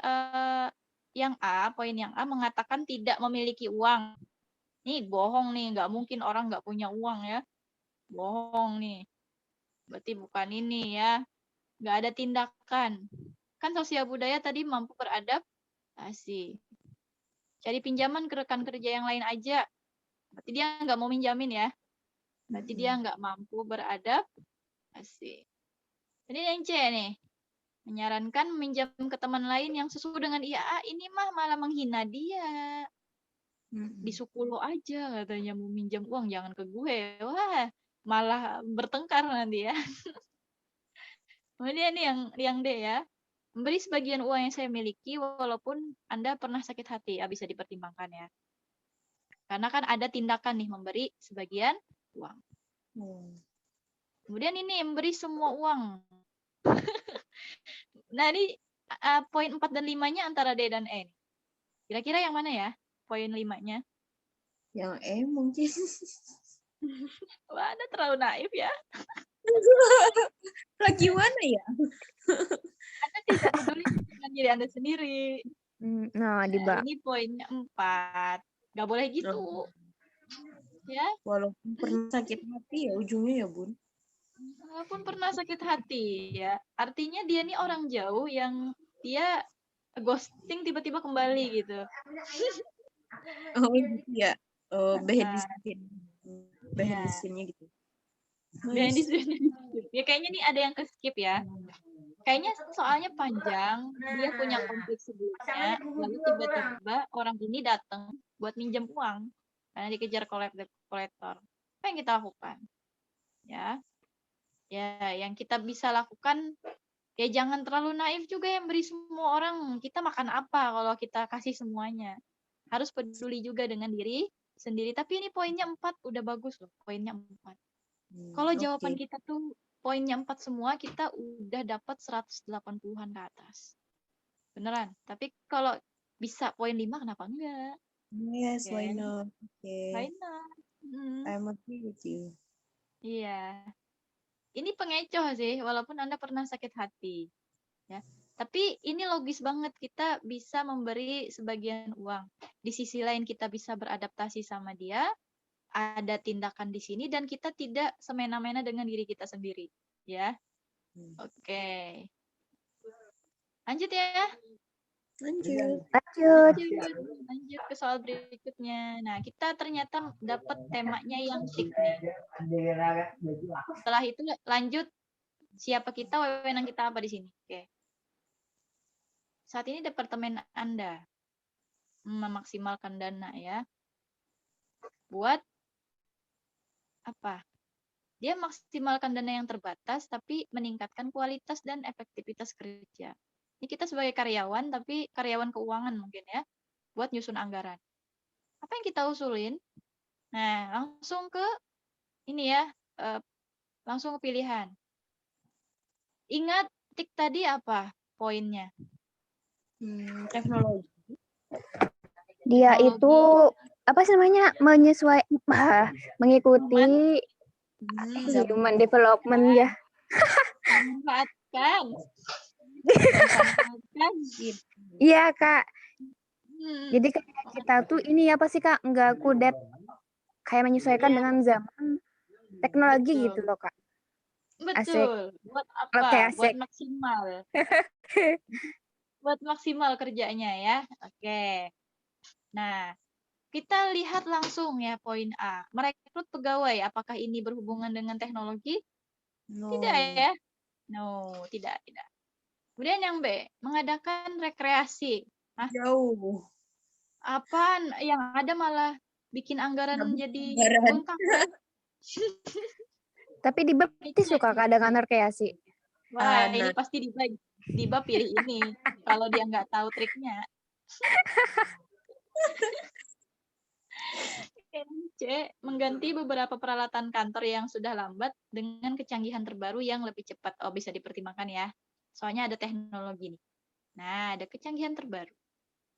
yang A, poin yang A mengatakan tidak memiliki uang. Nih, bohong nih. Nggak mungkin orang nggak punya uang ya. Bohong nih. Berarti bukan ini ya. Nggak ada tindakan. Kan sosial budaya tadi mampu beradaptasi. Cari pinjaman ke rekan kerja yang lain aja. Berarti dia nggak mau minjamin ya. Berarti dia nggak mampu beradaptasi. Jadi yang C nih. Menyarankan meminjam ke teman lain yang sesuai dengan IAA. Ini mah malah menghina dia. Di suku lo aja katanya mau minjam uang. Jangan ke gue. Wah, malah bertengkar nanti ya. Kemudian nih yang D ya. Memberi sebagian uang yang saya miliki walaupun Anda pernah sakit hati. Ya, bisa dipertimbangkan ya. Karena kan ada tindakan nih memberi sebagian uang. Kemudian ini memberi semua uang. Nah ini poin 4 dan 5-nya antara D dan E. Kira-kira yang mana ya poin 5-nya? Yang E mungkin. Wah, Anda terlalu naif ya. Lagi mana ya? Anda tidak peduli dengan diri Anda sendiri. Nah, ini poinnya 4. Nggak boleh gitu. Ya. Walaupun pernah sakit hati ya ujungnya ya Bun. Walaupun pernah sakit hati ya. Artinya dia nih orang jauh yang dia ghosting tiba-tiba kembali gitu. Oh gitu ya. Oh, behind the Nah, scene. Behind the ya. scene-nya gitu. Behind the Nice. scene. Ya kayaknya nih ada yang ke-skip ya. Kayaknya soalnya panjang, dia punya konflik sebelumnya, lalu tiba-tiba orang ini datang buat minjem uang karena dikejar kolektor. Apa yang kita lakukan? Ya, yang kita bisa lakukan ya jangan terlalu naif juga yang beri semua orang. Kita makan apa kalau kita kasih semuanya? Harus peduli juga dengan diri sendiri. Tapi ini poinnya 4 udah bagus loh, poinnya 4. Kalau jawaban Oke. kita tuh poinnya 4 semua, kita udah dapat 180-an ke atas. Beneran. Tapi kalau bisa poin 5 kenapa enggak? Yes, why Oke. not? Why Okay. not? Hmm, I'm agree with you. iya. Ini pengecoh sih, walaupun Anda pernah sakit hati. Ya. Tapi ini logis banget, kita bisa memberi sebagian uang. Di sisi lain kita bisa beradaptasi sama dia, ada tindakan di sini, dan kita tidak semena-mena dengan diri kita sendiri. Ya, oke. Lanjut ya. Lanjut. Lanjut. Lanjut ke soal berikutnya. Nah, kita ternyata dapat temanya yang tik nih. Setelah itu lanjut siapa kita, wewenang kita apa di sini. Oke. Saat ini departemen Anda memaksimalkan dana ya. Buat apa? Dia maksimalkan dana yang terbatas tapi meningkatkan kualitas dan efektivitas kerja. Ini kita sebagai karyawan, tapi karyawan keuangan mungkin ya, buat nyusun anggaran. Apa yang kita usulin? Nah, langsung ke ini ya, langsung ke pilihan. Ingat tik tadi apa poinnya? Teknologi. Dia Teknologi. itu apa sih namanya mengikuti human development ya. Memanfaatkan. Iya Kak. Hmm. Jadi kayak kita tuh ini apa sih Kak, nggak kudet, kayak menyesuaikan Iya. dengan zaman teknologi Betul. gitu loh Kak. Betul. Buat apa? Oke, Buat asik. maksimal. Buat maksimal kerjanya ya. Oke. Nah, kita lihat langsung ya poin A. Merekrut pegawai, apakah ini berhubungan dengan teknologi? No. Tidak ya. No, tidak. Kemudian yang B, mengadakan rekreasi. Hah? Jauh. Apaan? Yang ada malah bikin anggaran jadi bengkak kan? Tapi dibaptis suka Kak dengan rekreasi. Wah, ini pasti Diba pilih ini. Kalau dia nggak tahu triknya. C, mengganti beberapa peralatan kantor yang sudah lambat dengan kecanggihan terbaru yang lebih cepat. Oh, bisa dipertimbangkan ya. Soalnya ada teknologi nih. Nah, ada kecanggihan terbaru.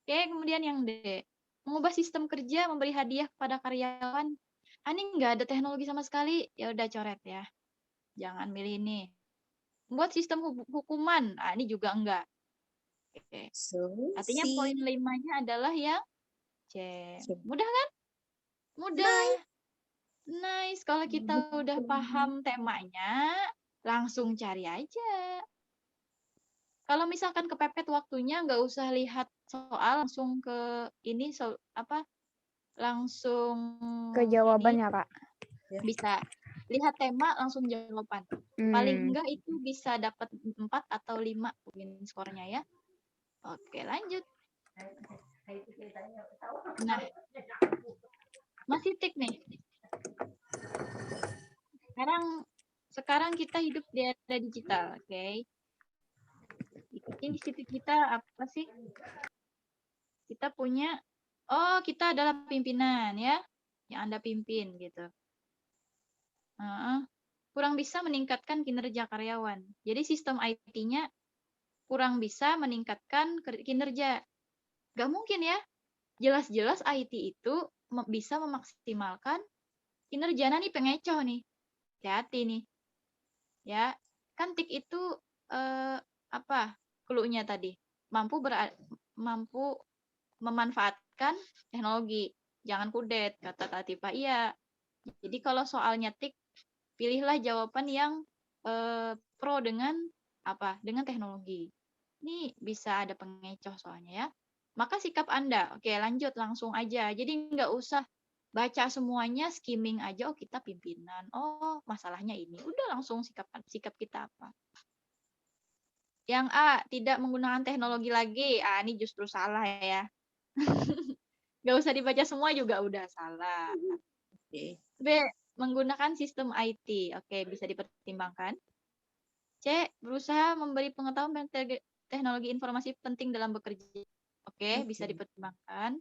Oke, kemudian yang D, mengubah sistem kerja, memberi hadiah kepada karyawan. Ini nggak ada teknologi sama sekali. Ya udah coret ya. Jangan milih ini. Membuat sistem hukuman. Ini juga enggak. Oke. Artinya poin 5-nya adalah yang C. Mudah kan? Mudah. Nice. Kalau kita udah paham temanya, langsung cari aja. Kalau misalkan kepepet waktunya, nggak usah lihat soal, langsung ke ini, langsung ke jawabannya Kak. Bisa lihat tema, langsung jawaban. Paling enggak itu bisa dapat 4 atau 5 poin skornya ya. Oke, lanjut. Nah, masih tik nih. Sekarang kita hidup di era digital, oke? Ini situ kita apa sih? Kita punya, kita adalah pimpinan ya, yang Anda pimpin gitu. Kurang bisa meningkatkan kinerja karyawan. Jadi sistem IT-nya kurang bisa meningkatkan kinerja. Gak mungkin ya. Jelas-jelas IT itu bisa memaksimalkan kinerja. Nah, nih pengecoh nih. Hati-hati nih. Ya, kan tik itu clue-nya tadi? Mampu memanfaatkan teknologi. Jangan kudet, kata Tatifah. Iya. Jadi kalau soalnya tik, pilihlah jawaban yang pro dengan dengan teknologi. Ini bisa ada pengecoh soalnya ya. Maka sikap Anda, oke lanjut langsung aja. Jadi nggak usah baca semuanya, skimming aja, oh kita pimpinan, oh masalahnya ini. Udah langsung sikap kita apa. Yang A, tidak menggunakan teknologi lagi. Ah, ini justru salah ya. Nggak usah dibaca semua juga udah salah. Oke. B, menggunakan sistem IT. Oke, bisa dipertimbangkan. C, berusaha memberi pengetahuan tentang teknologi informasi penting dalam bekerja. Oke, bisa Oke. dipertimbangkan.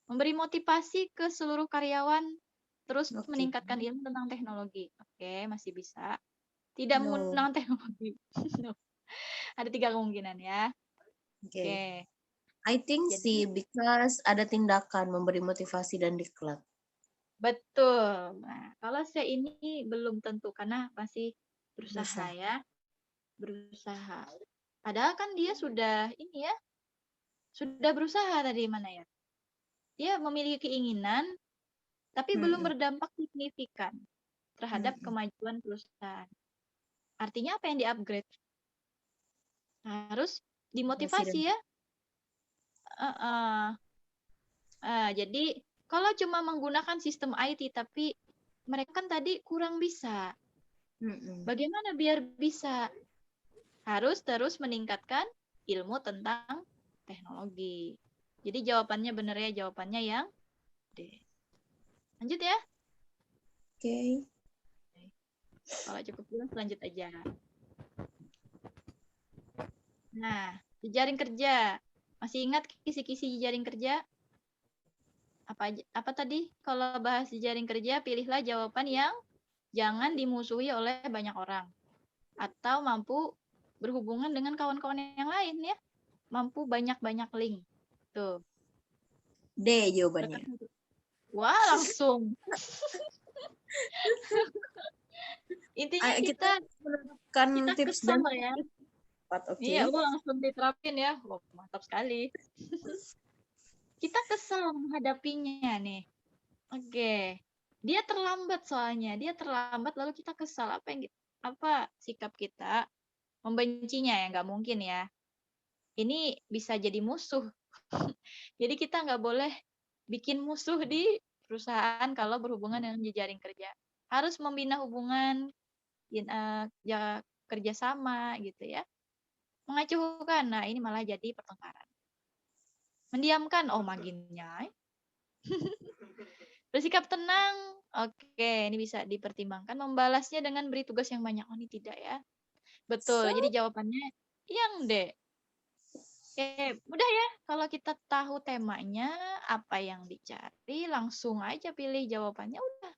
Memberi motivasi ke seluruh karyawan, terus Oke. meningkatkan ilmu tentang teknologi. Oke, masih bisa. Tidak No. menggunakan teknologi. No. Ada 3 kemungkinan ya. Oke. Oke. I think Jadi sih because ada tindakan memberi motivasi dan diklat. betul. Nah, kalau saya ini belum tentu karena masih berusaha Berusaha. ya. Berusaha. Padahal kan dia sudah ini ya, sudah berusaha tadi mana ya? Dia memiliki keinginan tapi belum Mm-mm. berdampak signifikan terhadap Mm-mm. kemajuan perusahaan. Artinya apa yang di-upgrade? Harus Motivasi dan dimotivasi ya. Jadi kalau cuma menggunakan sistem IT tapi mereka kan tadi kurang bisa. Mm-mm. Bagaimana biar bisa? Harus terus meningkatkan ilmu tentang teknologi. Jadi jawabannya benar ya, jawabannya yang D. Lanjut ya. Oke. Kalau cukup jelas lanjut aja. Nah, jejaring kerja. Masih ingat kisi-kisi jejaring kerja? Apa tadi? Kalau bahas jejaring kerja, pilihlah jawaban yang jangan dimusuhi oleh banyak orang. Atau mampu berhubungan dengan kawan-kawan yang lain ya. Mampu banyak-banyak link. Tuh. D jawabannya. Wah, langsung. Intinya kita menerapkan tips dan kesel ya. Oke. Iya, langsung diterapin ya. Wah, mantap sekali. Kita kesel menghadapinya nih. Oke. Dia terlambat soalnya. Dia terlambat lalu kita kesal. Apa sikap kita? Membencinya ya, nggak mungkin ya. Ini bisa jadi musuh. Jadi kita nggak boleh bikin musuh di perusahaan kalau berhubungan dengan jejaring kerja. Harus membina hubungan ya, kerjasama gitu ya. Mengacuhkan, nah ini malah jadi pertengkaran. Mendiamkan, oh maginya. Bersikap tenang, oke, ini bisa dipertimbangkan. Membalasnya dengan beri tugas yang banyak, oh ini tidak ya. Betul, jadi jawabannya yang D. Oke, mudah ya. Kalau kita tahu temanya, apa yang dicari, langsung aja pilih jawabannya, udah.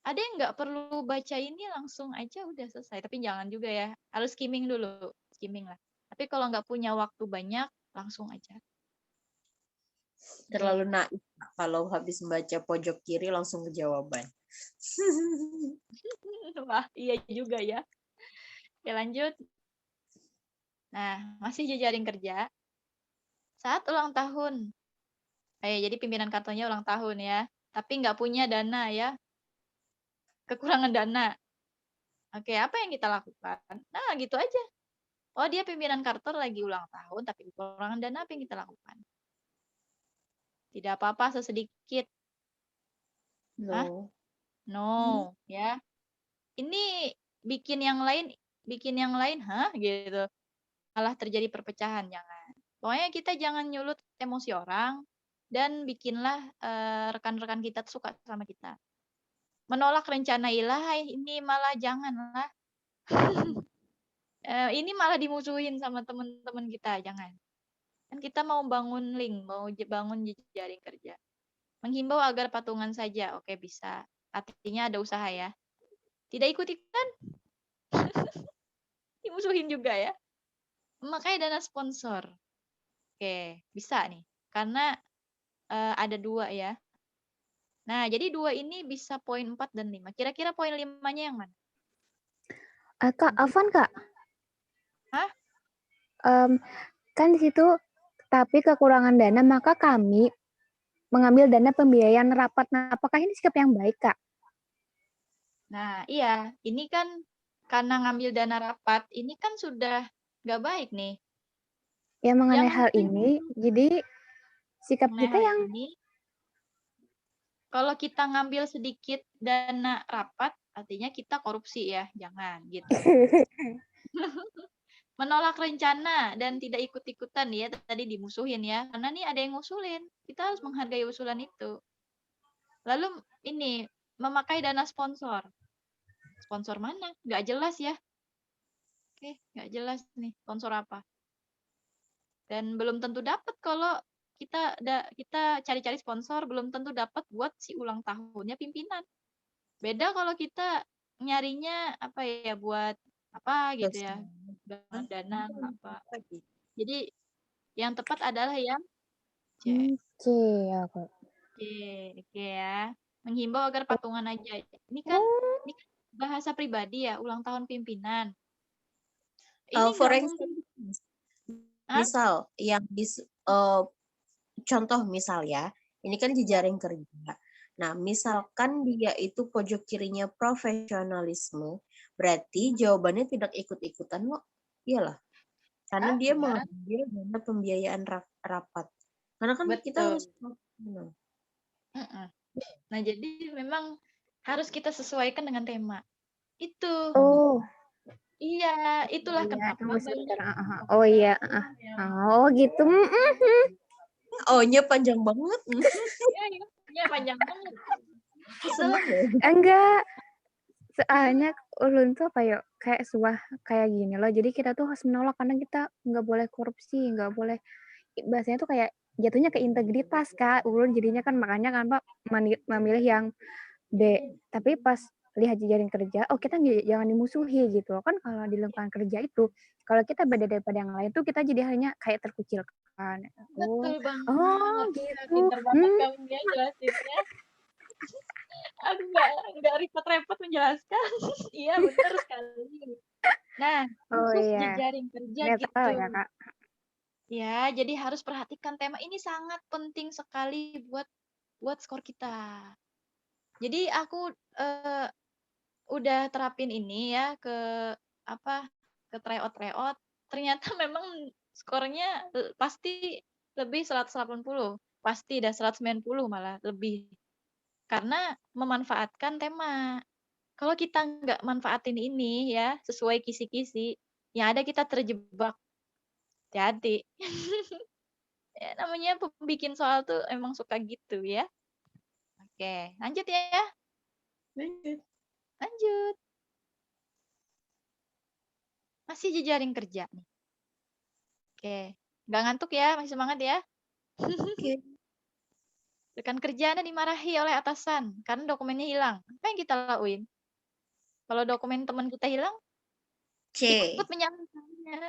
Ada yang nggak perlu baca ini, langsung aja udah selesai. Tapi jangan juga ya, harus skimming dulu. Skimming lah. Tapi kalau nggak punya waktu banyak, langsung aja. Terlalu naif kalau habis membaca pojok kiri langsung ke jawaban. Wah, iya juga ya. Oke, lanjut. Nah, masih jejaring kerja. Saat ulang tahun. Jadi pimpinan kantornya ulang tahun ya. Tapi nggak punya dana ya. Kekurangan dana. Oke, apa yang kita lakukan? Nah, gitu aja. Oh, dia pimpinan kantor lagi ulang tahun, tapi kekurangan dana, apa yang kita lakukan? Tidak apa-apa, sesedikit. Hah? No. No, ya. Ini bikin yang lain, hah? Gitu. Malah terjadi perpecahan, jangan. Pokoknya kita jangan nyulut emosi orang, dan bikinlah rekan-rekan kita suka sama kita. Menolak rencana ilah, ini malah janganlah. Ini malah dimusuhin sama teman-teman kita, jangan. Kan kita mau bangun link, mau bangun jejaring kerja. Menghimbau agar patungan saja, oke bisa. Artinya ada usaha ya. Tidak ikut-ikutan, dimusuhin juga ya. Memakai dana sponsor. Oke, bisa nih. Karena ada 2 ya. Nah, jadi 2 ini bisa poin 4 dan 5. Kira-kira poin 5-nya yang mana? Kak, Afan Kak. Hah? Kan di situ, tapi kekurangan dana, maka kami mengambil dana pembiayaan rapat. Nah, apakah ini sikap yang baik, Kak? Nah, iya. Ini kan karena ngambil dana rapat, ini kan sudah nggak baik nih. Ya mengenai Yang hal ini, jadi sikap mengenai kita hal yang ini, kalau kita ngambil sedikit dana rapat, artinya kita korupsi ya, jangan gitu. Menolak rencana dan tidak ikut-ikutan ya, tadi dimusuhin ya, karena nih ada yang ngusulin, kita harus menghargai usulan itu. Lalu ini, memakai dana sponsor. Sponsor mana? Nggak jelas ya. Oke, nggak jelas nih sponsor apa. Dan belum tentu dapat kalau kita cari-cari sponsor, belum tentu dapat buat si ulang tahunnya pimpinan. Beda kalau kita nyarinya apa ya, buat apa gitu ya, dana apa. Jadi yang tepat adalah yang C. C ya kak. Oke ya. Menghimbau agar patungan aja. Ini kan bahasa pribadi ya, ulang tahun pimpinan. Ini For nggak example, mungkin. Hah? misal yang contoh misal ya, ini kan jejaring kerja. Nah, misalkan dia itu pojok kirinya profesionalisme, berarti jawabannya tidak ikut-ikutan kok. Iyalah. Karena dia Iya. mengambil dana pembiayaan rapat. Karena kan kita harus Betul. Nah, jadi memang harus kita sesuaikan dengan tema. Itu. Oh, Iya, itulah iya, kenapa tunggu banyak. sebentar. Oh iya. Oh gitu. O-nya panjang banget. Iya, panjang banget. Seneng ya. Enggak. Soalnya ulun tuh apa ya, kayak sebuah kayak gini loh. Jadi kita tuh harus menolak karena kita nggak boleh korupsi, nggak boleh, bahasanya tuh kayak jatuhnya ke integritas kak. Ulun jadinya kan makanya kan Pak memilih yang B. Tapi pas lihat jejaring kerja, oh kita jangan dimusuhi gitu. Kan kalau di lingkungan kerja itu, kalau kita beda daripada yang lain tuh kita jadi hanya kayak terkucilkan. Betul banget. Oh gitu. Pintar banget kamu ya jelasinnya. Aku nggak repot-repot menjelaskan. Iya, benar sekali. Nah, khusus jejaring kerja gitu. Ya kak. Ya, jadi harus perhatikan tema ini, sangat penting sekali buat skor kita. Jadi aku udah terapin ini ya ke tryout. Ternyata memang skornya pasti lebih 180. Pasti dah 190 malah lebih. Karena memanfaatkan tema. Kalau kita nggak manfaatin ini ya, sesuai kisi-kisi, yang ada kita terjebak. Jadi, ya namanya pembikin soal tuh emang suka gitu ya. Oke, lanjut ya. Lanjut. Masih jejaring kerja nih. Oke, nggak ngantuk ya, masih semangat ya. Oke. Rekan kerja Anda dimarahi oleh atasan karena dokumennya hilang. Apa yang kita lakuin? Kalau dokumen teman kita hilang, C. ikut menyalahkannya.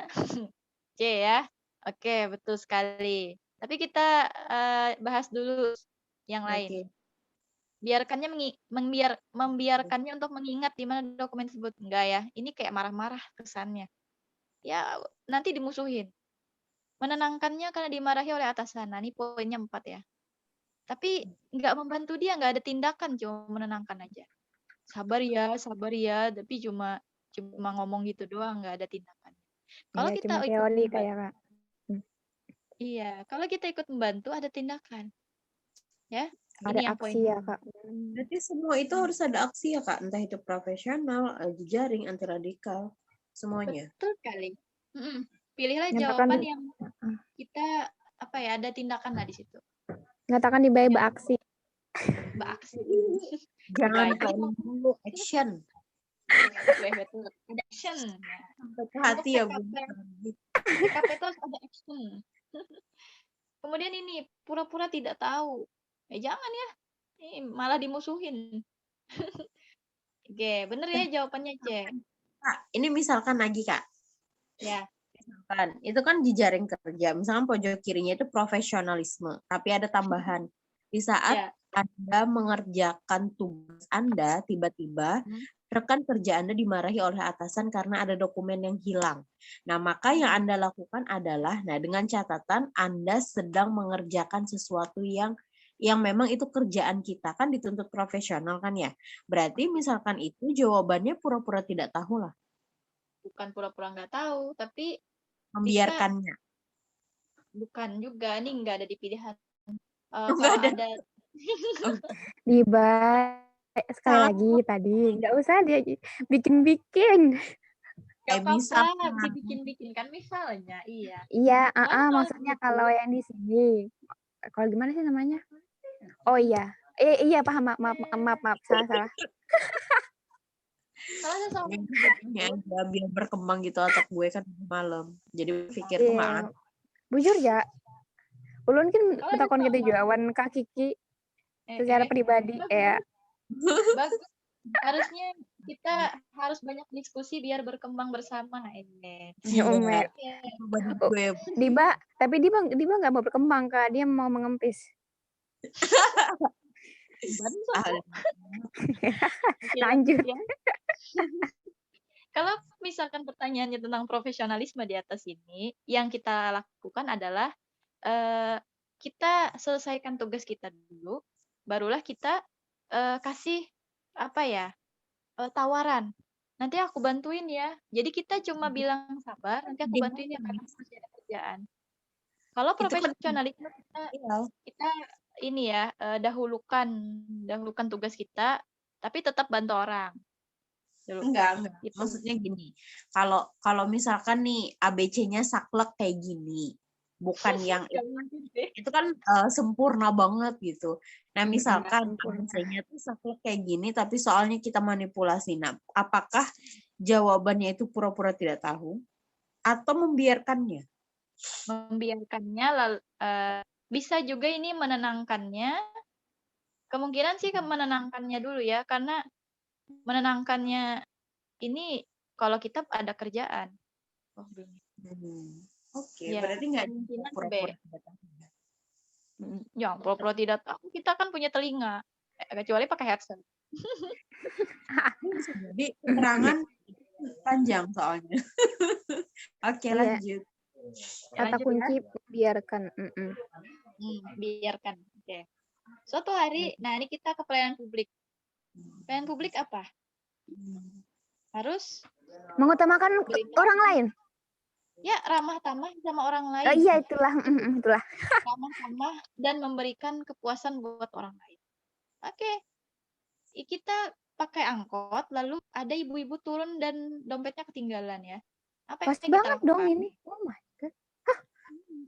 C ya. Oke, betul sekali. Tapi kita bahas dulu yang lain. Biarkannya membiarkannya untuk mengingat di mana dokumen tersebut. Enggak ya. Ini kayak marah-marah kesannya. Ya, nanti dimusuhin. Menenangkannya karena dimarahi oleh atasan. Nah, ini poinnya 4 ya. Tapi nggak membantu dia, nggak ada tindakan, cuma menenangkan aja. Sabar ya, tapi cuma ngomong gitu doang, nggak ada tindakan. Kalau Iya, kita cuma ikut teori membantu, kayak kak. iya, kalau kita ikut membantu ada tindakan. Ya, Ada ini yang aksi poin. ya kak. Berarti semua itu harus ada aksi ya kak, entah itu profesional, jejaring, anti radikal, semuanya. Betul sekali. Pilihlah Nyatakan jawaban yang kita ada tindakan lah di situ. Nyatakan di bayi beraksi. Beraksi. Jangan kayak dulu action. Betul. Ada action. Sampai ke hati ya Bu. TKP itu harus ada action. Kemudian ini pura-pura tidak tahu. Jangan ya. Ini malah dimusuhin. Oke, bener ya jawabannya C. Kak, ini misalkan lagi kak. Ya. Misalkan itu kan jejaring kerja. Misalkan pojok kirinya itu profesionalisme, tapi ada tambahan. Di saat Anda mengerjakan tugas Anda, tiba-tiba rekan kerja Anda dimarahi oleh atasan karena ada dokumen yang hilang. Nah, maka yang Anda lakukan adalah, dengan catatan Anda sedang mengerjakan sesuatu yang memang itu kerjaan kita, kan dituntut profesional kan ya. Berarti misalkan itu jawabannya pura-pura tidak tahu lah. Bukan pura-pura nggak tahu, tapi Membiarkannya. Bukan juga, nih nggak ada di pilihan. Nggak Kalau ada. ada Diba, sekali lagi tadi, nggak usah dia bikin-bikin. nggak Kayak apa-apa, misalkan. dibikin-bikin kan misalnya, iya. Iya, Cuman kalau maksudnya gitu, kalau yang di sini. Kalau gimana sih namanya? Oh iya. Iya paham, maaf, salah. kalau seseorang Ini aja biar berkembang gitu otak gue kan malam. Jadi pikir tuh nggak Iya. ada. Bujur ya, ulun kan kalau betakon gitu seseorang jawan Kak Kiki secara pribadi ya. bagus, harusnya kita harus banyak diskusi biar berkembang bersama ini. Ya Umet. Oh, Gue Diba, tapi Diba nggak mau berkembang Kak, dia mau mengempis. Lanjut. Ya. Kalau misalkan pertanyaannya tentang profesionalisme di atas ini, yang kita lakukan adalah kita selesaikan tugas kita dulu, barulah kita kasih apa ya tawaran. Nanti aku bantuin ya. Jadi kita cuma bilang sabar, nanti aku bantuin ya karena masih ada kerjaan. Kalau itu kan profesionalisme kita ini ya dahulukan tugas kita, tapi tetap bantu orang. enggak. Gitu. Maksudnya gini, kalau misalkan nih ABC-nya saklek kayak gini, bukan yang itu kan sempurna banget gitu. Nah, misalkan ABC-nya tuh saklek kayak gini, tapi soalnya kita manipulasi. Nah, apakah jawabannya itu pura-pura tidak tahu atau membiarkannya? Membiarkannya bisa juga ini menenangkannya. Kemungkinan sih menenangkannya dulu ya, karena menenangkannya ini kalau kita ada kerjaan. Oke, Ya, berarti nggak kemungkinan pura-pura B. tidak tahu. Ya, pura-pura tidak tahu. Kita kan punya telinga, kecuali pakai headset. Bisa jadi keterangan panjang soalnya. Oke, Iya. lanjut. Kata kunci biarkan. Biarkan. Oke. Suatu hari, nah ini kita ke pelayanan publik. Pelayanan publik apa? Harus Mengutamakan orang lain. Ya, ramah tamah sama orang lain. Oh iya, itulah. Ramah tamah dan memberikan kepuasan buat orang lain. Oke. Kita pakai angkot, lalu ada ibu-ibu turun dan dompetnya ketinggalan ya. Apa Pas yang kita banget lakukan? dong ini. Oh my God.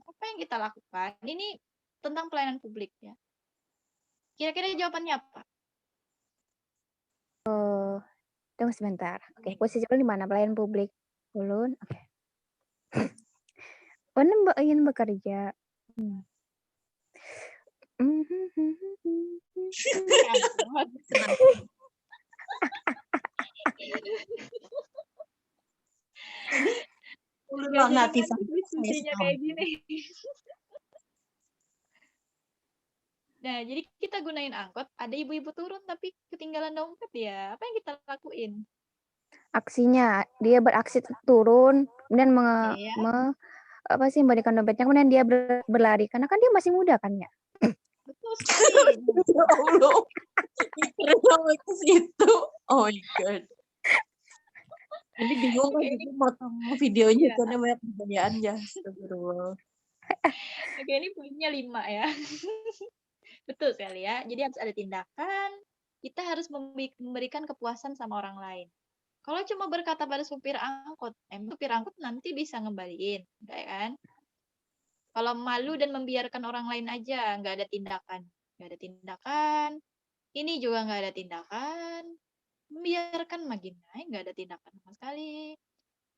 Apa yang kita lakukan? Ini tentang pelayanan publik ya. Kira-kira jawabannya apa? Tunggu sebentar. Oke, posisi ulun di mana? Pelayan publik. Ulun, oke. Ulun ingin bekerja. Nggak diskusinya kayak gini. Nah, jadi kita gunain angkot, ada ibu-ibu turun tapi ketinggalan dompet ya. Apa yang kita lakuin? Aksinya, dia beraksi turun, kemudian memberikan dompetnya, kemudian dia berlari karena kan dia masih muda kan ya. Betul sekali. Ya Allah, sampai ke situ. Oh my God. Jadi bingung kan itu potong videonya karena banyak pertanyaannya. Astagfirullah. Oke, ini poinnya 5 ya. Betul sekali ya. Jadi harus ada tindakan, kita harus memberikan kepuasan sama orang lain. Kalau cuma berkata pada supir angkot, supir angkot nanti bisa ngembaliin, enggak kan? Kalau malu dan membiarkan orang lain aja, nggak ada tindakan. Nggak ada tindakan, ini juga nggak ada tindakan, membiarkan makin naik, nggak ada tindakan sama sekali.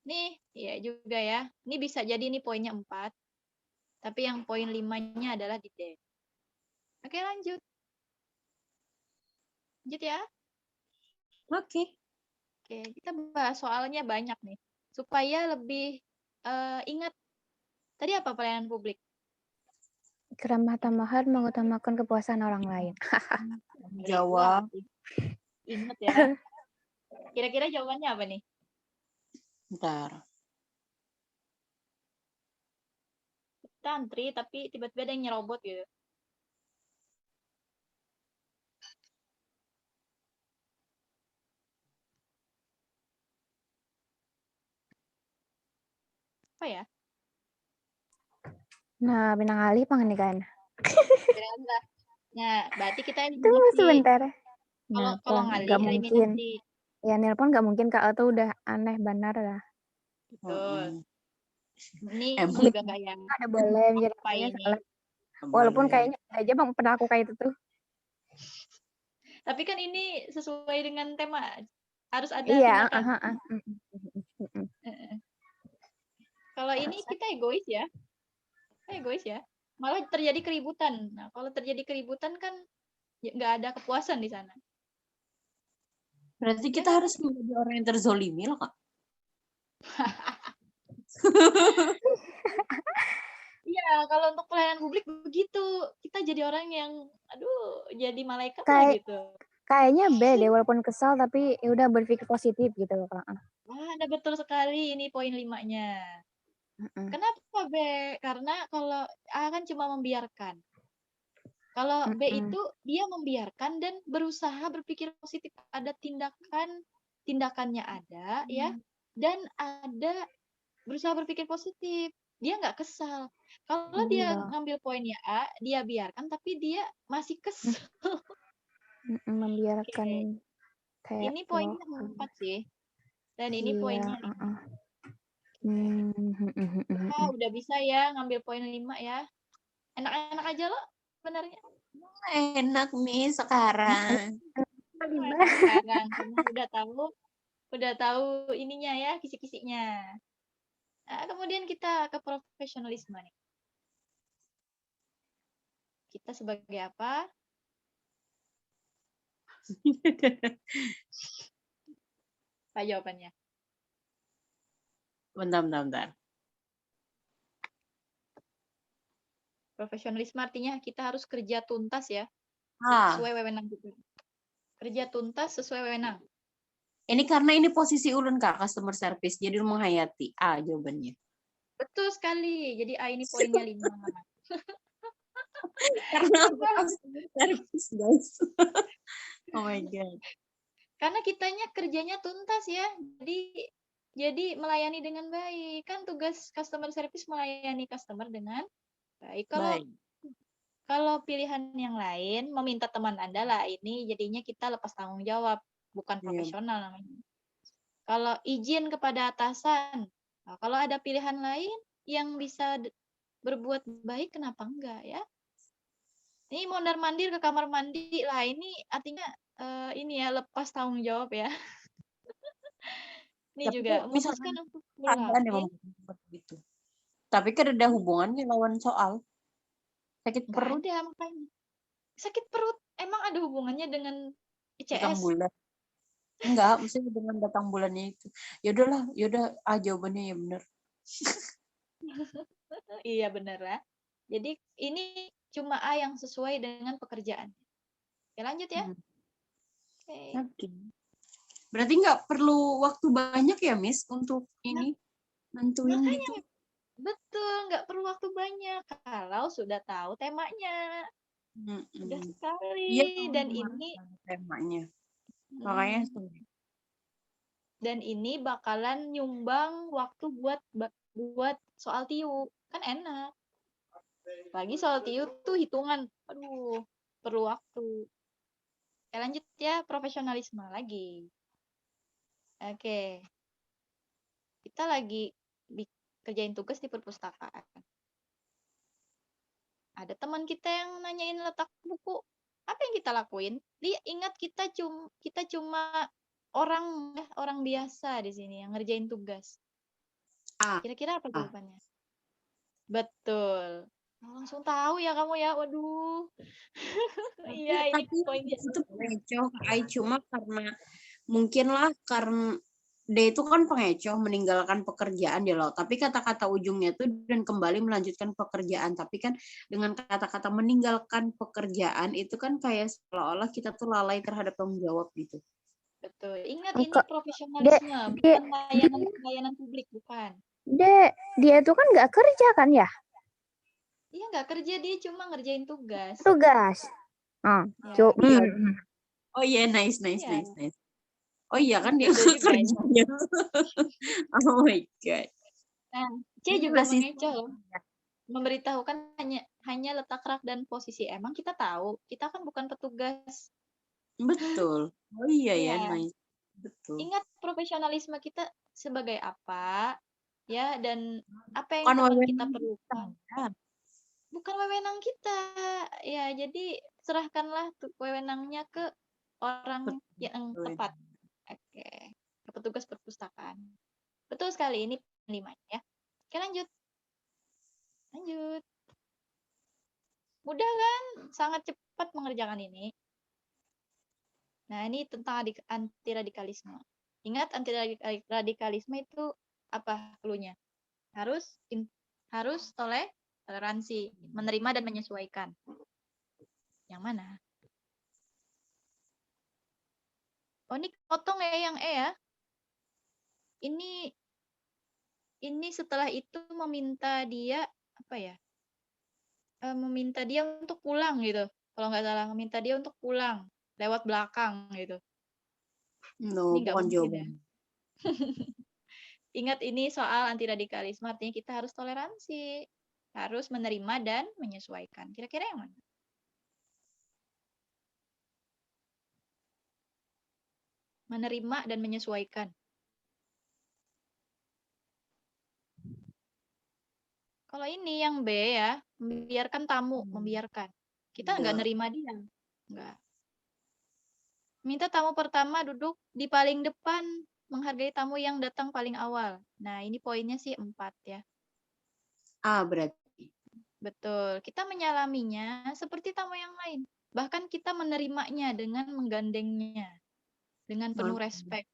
Nih, ya juga ya. Ini bisa jadi ini poinnya 4, tapi yang poin 5-nya adalah di D. Oke, lanjut. Lanjut ya. Oke. Oke, kita bahas soalnya banyak nih. Supaya lebih ingat. Tadi apa pelayanan publik? Keramah tamahan mengutamakan kepuasan orang lain. Jawab. Ingat ya. Kira-kira jawabannya apa nih? Bentar. Kita antri, tapi tiba-tiba ada yang nyerobot gitu. Apa ya? Nah, Pinang Ali pang ini kan. Berantas. Nah, berarti kita Tunggu eliminasi. sebentar. Kalau Nelpon, ngali nggak mungkin. eliminasi. Ya nelpon nggak mungkin Kak Atau udah aneh benar lah. Betul. Ini Emang juga nggak yang Ada boleh menjadi apa namanya ini. salah. Walaupun boleh. kayaknya aja bang pernah aku kayak itu tuh. Tapi kan ini sesuai dengan tema. Harus ada Iya. tindakan. Kalau ini kita egois ya. Egois ya. Malah terjadi keributan. Nah, kalau terjadi keributan kan nggak ada kepuasan di sana. Berarti kita harus menjadi orang yang terzolimi loh, Kak. Iya, kalau untuk pelayanan publik begitu. Kita jadi orang yang, aduh, jadi malaikat lah Kayak gitu. kayaknya B deh walaupun kesal tapi ya udah berpikir positif gitu loh Kak. Wah, ada betul sekali ini poin 5-nya. Kenapa B? Karena kalau A kan cuma membiarkan. Kalau B itu dia membiarkan dan berusaha berpikir positif. Ada tindakannya ada ya, dan ada berusaha berpikir positif. Dia nggak kesal. Kalau dia ngambil poinnya A, dia biarkan tapi dia masih kesal. Membiarkan kayak Ini poinnya 4 sih. Dan ini poinnya 5. Udah bisa ya ngambil poin 5 ya. Enak-enak aja loh sebenarnya. Enak nih sekarang. Enak sekarang karena udah tahu ininya ya, kisi-kisinya. Nah, kemudian kita ke profesionalisme nih. Kita sebagai apa? Apa jawabannya? Bentar. Profesionalisme artinya kita harus kerja tuntas ya. Ah, Sesuai wewenang kita. Kerja tuntas sesuai wewenang. ini karena ini posisi ulun, Kak, customer service. Jadi ulun menghayati. A jawabannya. Betul sekali. Jadi A ini poinnya 5. Karena aku customer service, guys. Oh my God. Karena kitanya kerjanya tuntas ya. Jadi melayani dengan baik. Kan tugas customer service melayani customer dengan baik. Kalau pilihan yang lain, meminta teman Anda lah, ini jadinya kita lepas tanggung jawab, bukan profesional namanya. Kalau izin kepada atasan, nah, kalau ada pilihan lain yang bisa berbuat baik, kenapa enggak ya? Ini mondar-mandir ke kamar mandi lah, ini artinya ini ya lepas tanggung jawab ya. Ini tapi juga memutuskan untuk pulang. Gitu. Tapi kan ada hubungannya lawan soal sakit perut. Ada makanya. Sakit perut emang ada hubungannya dengan ICS? Datang bulan. Enggak, maksudnya dengan datang bulannya itu. Yaudah, jawabannya ya benar. Iya benar lah. Jadi ini cuma A yang sesuai dengan pekerjaan. Oke, lanjut ya. Oke. Berarti nggak perlu waktu banyak ya, Miss, untuk ini nentuin gitu. Betul, nggak perlu waktu banyak kalau sudah tahu temanya. Sudah sekali. Iya, dan ini temanya. Makanya dan ini bakalan nyumbang waktu buat soal TIU. Kan enak. Lagi soal TIU tuh hitungan. Aduh, perlu waktu. Oke, lanjut ya, profesionalisme lagi. Oke. Kita lagi kerjain tugas di perpustakaan. Ada teman kita yang nanyain letak buku. Apa yang kita lakuin? Dia ingat kita cuma orang biasa di sini yang ngerjain tugas. Kira-kira apa jawabannya? Betul. Langsung tahu ya kamu ya. Waduh. Iya, ini poinnya. Itu pengecoh. Cuma karena mungkinlah karena dia itu kan pengecoh meninggalkan pekerjaan dia loh. Tapi kata-kata ujungnya tuh dan kembali melanjutkan pekerjaan. Tapi kan dengan kata-kata meninggalkan pekerjaan itu kan kayak seolah-olah kita tuh lalai terhadap tanggung jawab gitu. Betul. Ingat ini profesionalisme, bukan layanan publik, bukan. Dia itu kan nggak kerja kan ya? Iya, nggak kerja, dia cuma ngerjain tugas. Oh iya, nice. Oh iya kan dia kerjanya. Oh my God. Nah, C juga mengecoh loh. memberitahukan hanya letak rak dan posisi. Emang kita tahu, kita kan bukan petugas. Betul. Oh iya ya, Iya. nice. Betul. Ingat profesionalisme kita sebagai apa, ya, dan apa yang Bukan teman kita wewenang perlukan. kita. Bukan wewenang kita. Ya, jadi serahkanlah wewenangnya ke orang yang Betul. tepat. Oke. Ke petugas perpustakaan. Betul sekali, ini 5 ya. Oke, lanjut. Lanjut. Mudah kan? Sangat cepat mengerjakan ini. Nah, ini tentang anti-radikalisme. Ingat, anti-radikalisme itu apa cluenya? Harus toleransi, menerima dan menyesuaikan. Yang mana? Oh, ini potong ya yang E ya. Ini setelah itu meminta dia apa ya? Meminta dia untuk pulang gitu. Kalau nggak salah, meminta dia untuk pulang lewat belakang gitu. No, Ini nggak bukan mungkin ya. jawaban. Ingat, ini soal anti-radikalisme, artinya kita harus toleransi, harus menerima dan menyesuaikan. Kira-kira yang mana? Menerima dan menyesuaikan. Kalau ini yang B ya, membiarkan tamu, membiarkan. Kita nggak nerima dia. Nggak. Minta tamu pertama duduk di paling depan, menghargai tamu yang datang paling awal. Nah, ini poinnya sih 4 ya. A berarti. Betul. Kita menyalaminya seperti tamu yang lain. Bahkan kita menerimanya dengan menggandengnya. Dengan penuh respect.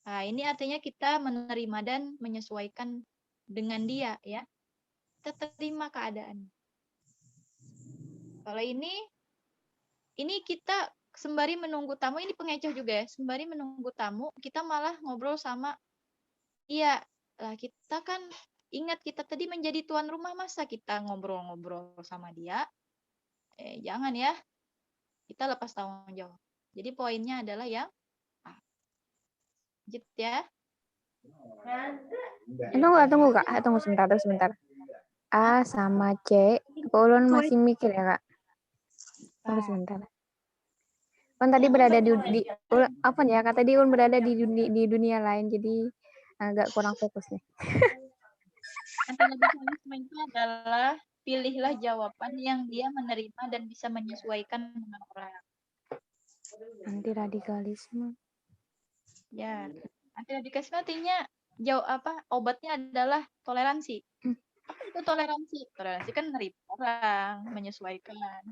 Nah, ini artinya kita menerima dan menyesuaikan dengan dia ya. Kita terima keadaan. Kalau ini kita sembari menunggu tamu, ini pengecoh juga ya. Sembari menunggu tamu, kita malah ngobrol sama dia. Lah, kita kan ingat kita tadi menjadi tuan rumah, masa kita ngobrol-ngobrol sama dia? Jangan ya. Kita lepas tanggung jawab. Jadi poinnya adalah yang A. Lanjut ya. Tunggu Kak, tunggu sebentar. A sama C, Kak Ulun masih mikir ya Kak. Tunggu sebentar. Kan tadi berada di apa nih ya? Kak tadi Ulun berada di dunia lain, jadi agak kurang fokus nih. Anti-radikalisme itu adalah pilihlah jawaban yang dia menerima dan bisa menyesuaikan dengan orang. Anti-radikalisme. Ya, anti-radikalisme artinya obatnya adalah toleransi. Apa itu toleransi? Toleransi kan menerima orang, menyesuaikan,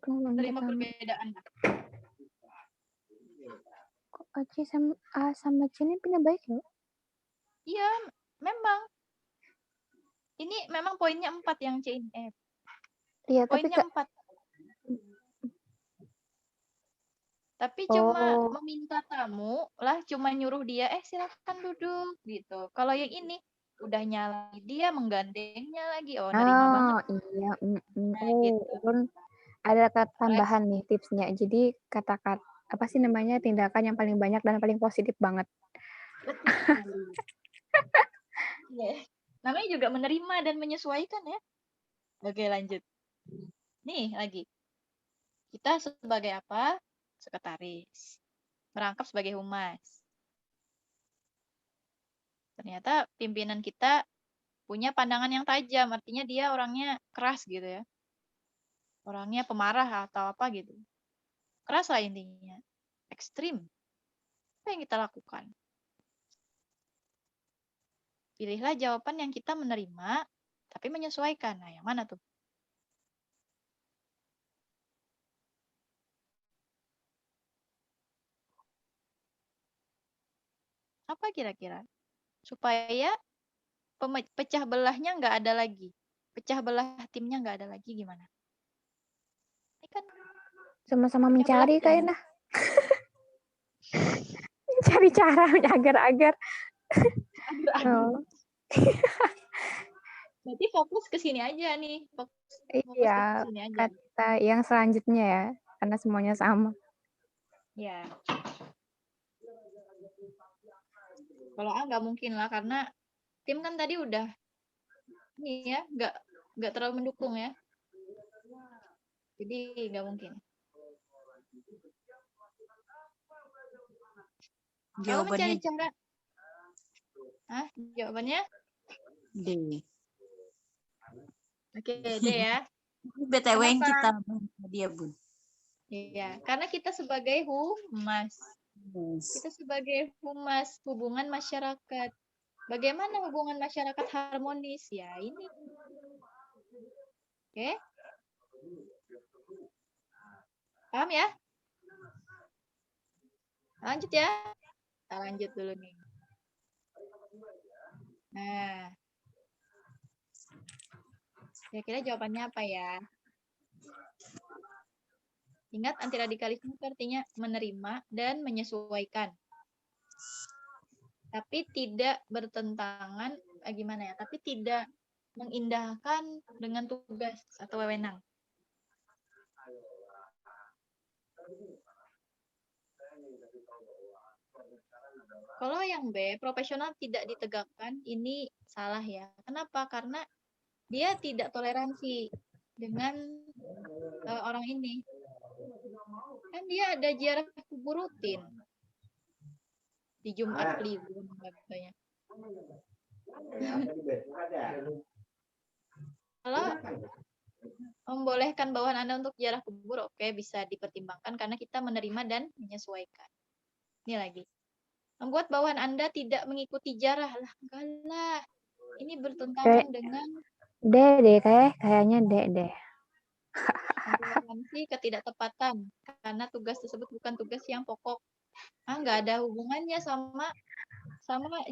menerima perbedaan. Kok A sama C ini pindah baik ya? Iya, memang. Ini memang poinnya 4 yang C ini. Iya, poinnya 4. Tapi cuma meminta tamu lah, cuma nyuruh dia, silakan duduk gitu. Kalau yang ini udah nyala dia, menggandengnya lagi. Oh, nerima banget. Iya. Gitu. Ada tambahan nih tipsnya. Jadi kata-kata apa sih namanya, tindakan yang paling banyak dan paling positif banget. Betul. Namanya juga menerima dan menyesuaikan ya. Oke, lanjut. Nih lagi. Kita sebagai apa? Sekretaris. Merangkap sebagai humas. Ternyata pimpinan kita punya pandangan yang tajam, artinya dia orangnya keras gitu ya. Orangnya pemarah atau apa gitu. Keras lah intinya. Ekstrim. Apa yang kita lakukan? Pilihlah jawaban yang kita menerima, tapi menyesuaikan. Nah, yang mana tuh? Apa kira-kira? Supaya pecah belahnya nggak ada lagi. Pecah belah timnya nggak ada lagi, gimana? Ini kan sama-sama mencari kayaknya. Mencari cara agar-agar. Berarti fokus ke sini aja nih. Iya, kata yang selanjutnya ya, karena semuanya sama. Ya. Kalau A nggak mungkin lah, karena tim kan tadi udah ini ya, nggak terlalu mendukung ya. Jadi nggak mungkin. Kalau mencari Jawabannya cara, jawabannya D. oke, D ya. BTW yang Kenapa? kita bahas tadi ya, Bun. Iya, karena kita sebagai humas, kita sebagai humas hubungan masyarakat. Bagaimana hubungan masyarakat harmonis? Ya ini. Oke. Paham ya? Lanjut ya. Kita lanjut dulu nih. Nah. Kira-kira jawabannya apa ya? Ingat, antiradikalisme itu artinya menerima dan menyesuaikan. Tapi tidak bertentangan, gimana ya? Tapi tidak mengindahkan dengan tugas atau wewenang. Kalau yang B, profesional tidak ditegakkan, ini salah ya. Kenapa? Karena dia tidak toleransi dengan orang ini. Kan dia ada ziarah kubur rutin. Di Jumat Kliwon katanya. Kalau membolehkan bawahan Anda untuk ziarah kubur, oke, bisa dipertimbangkan karena kita menerima dan menyesuaikan. Ini lagi. Membuat bawahan Anda tidak mengikuti jarah. Lah, enggak lah. Ini bertentangan dengan D deh, kayaknya D deh. toleransi ketidaktepatan karena tugas tersebut bukan tugas yang pokok. Nggak ada hubungannya sama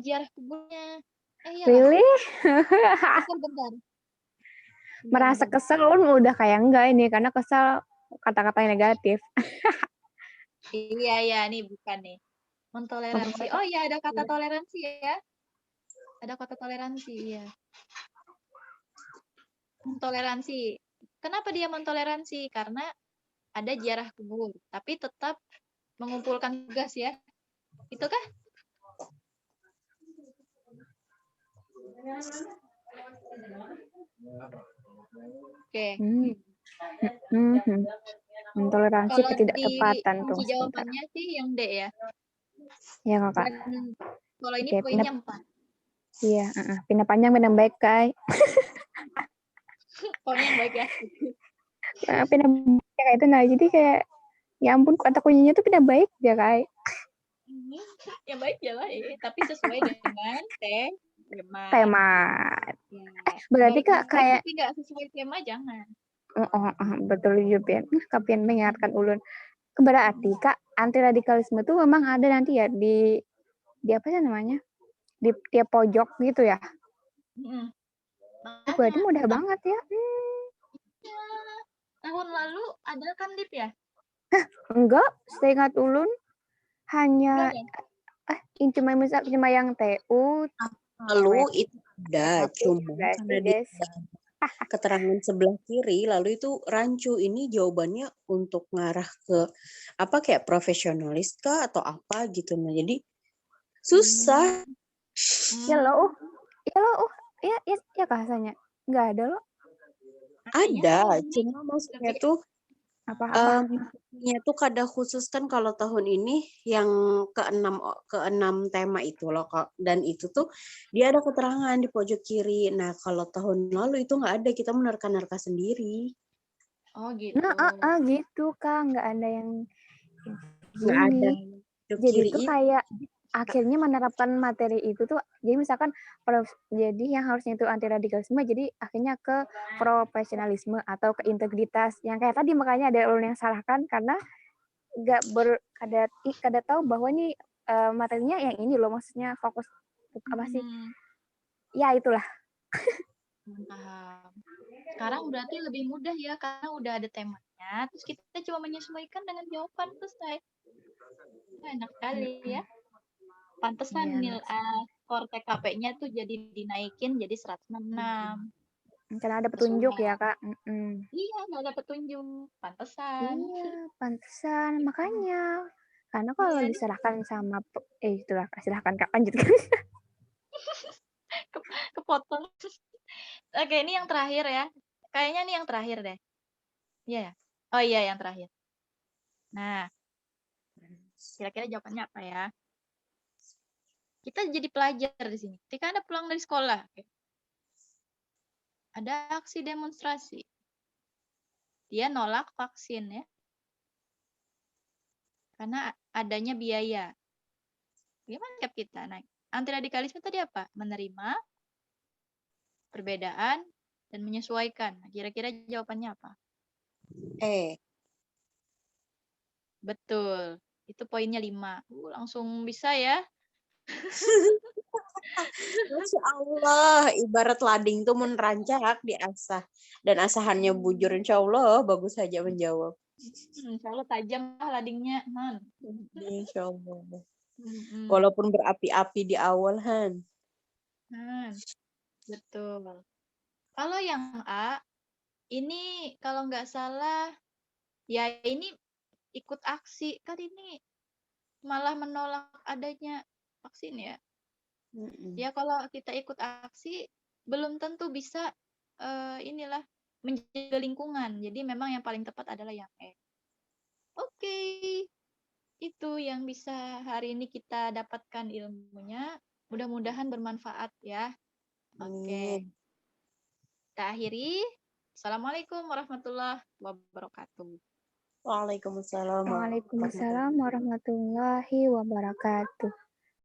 ziarah kuburnya. Really? Bentar. Merasa kesel udah kayak enggak ini karena kesel kata-kata yang negatif. Iya, ini bukan nih. Mentoleransi. Oh iya, ada kata toleransi ya. Ada kata toleransi, ya. Mentoleransi. Kenapa dia mentoleransi? Karena ada ziarah kubur, tapi tetap mengumpulkan tugas ya. Itu kah? Oke. Mentoleransi Kalau ketidaktepatan tuh. Kunci jawabannya sih yang D ya. Ya, Kakak. Dan kalau ini Oke, poinnya 4. Iya, pindah panjang pindah baik, Kai. Poinnya yang baik ya. Pindah baik kayak itu, nah jadi kayak ya ampun kata kuncinya tuh pindah baik ya, Kai. Yang baik ya lah, tapi sesuai dengan tema. Ya. Berarti Kak kayak tapi nggak sesuai tema jangan. Betul juga, Kapian mengingatkan ulun. Berarti Kak, antiradikalisme itu memang ada nanti ya di apa sih namanya? Di tiap pojok gitu ya? Berarti mudah banget ya. Ya, tahun lalu ada kan Lip ya? Enggak, seingat ulun hanya cuma yang TU. Lalu itu ada, cuma karena di keterangan sebelah kiri, lalu itu rancu. Ini jawabannya untuk ngarah ke apa kayak profesionalis kah atau apa gitu. Nah, jadi susah. Ya bahasanya nggak ada loh. Ada, cuma maksudnya tuh tuh kada khusus kan kalau tahun ini yang keenam tema itu loh, dan itu tuh dia ada keterangan di pojok kiri. Nah kalau tahun lalu itu nggak ada, kita menerka-nerka sendiri. Oh gitu. Nah, gitu Kak, nggak ada yang nggak ada. Jadi itu kayak akhirnya menerapkan materi itu tuh, jadi misalkan jadi yang harusnya itu antiradikalisme, jadi akhirnya ke profesionalisme atau ke integritas yang kayak tadi. Makanya ada ulun yang salahkan karena nggak kada tahu bahwa ini materinya yang ini loh, maksudnya fokus apa sih? Ya itulah. Paham. Sekarang berarti lebih mudah ya karena udah ada temanya, terus kita cuma menyesuaikan dengan jawaban selesai. Enak sekali ya. Pantesan skor TKP-nya tuh jadi dinaikin jadi 106. Karena ada petunjuk ya, Kak. Iya, nggak ada petunjuk. Pantesan. Iya, pantesan. Makanya. Karena kalau diserahkan sama itulah, silahkan Kak lanjutkan. Kepotong. Oke, ini yang terakhir ya. Kayaknya ini yang terakhir deh. Iya ya? Oh iya, yang terakhir. Nah, kira-kira jawabannya apa ya? Kita jadi pelajar di sini. Ketika Anda pulang dari sekolah, ada aksi demonstrasi. Dia nolak vaksin ya, karena adanya biaya. Gimana sikap kita? Nah, anti radikalisme tadi apa? Menerima perbedaan dan menyesuaikan. Nah, kira-kira jawabannya apa? Betul. Itu poinnya 5. Langsung bisa ya. Masya Allah, ibarat lading tuh menerancak diasah. Dan asahannya bujur, insya Allah bagus saja menjawab. Insya Allah tajam lah ladingnya. Han. Insya Allah. Mm-mm. Walaupun berapi-api di awal, Han. Betul. Kalau yang A, ini kalau nggak salah, ya ini ikut aksi. Kan ini malah menolak adanya vaksin ya. Ya kalau kita ikut aksi, belum tentu bisa inilah menjaga lingkungan. Jadi memang yang paling tepat adalah yang E. Oke. Itu yang bisa hari ini kita dapatkan ilmunya. Mudah-mudahan bermanfaat ya. Oke. Kita akhiri. Assalamualaikum warahmatullahi wabarakatuh. Waalaikumsalam. Waalaikumsalam warahmatullahi wabarakatuh.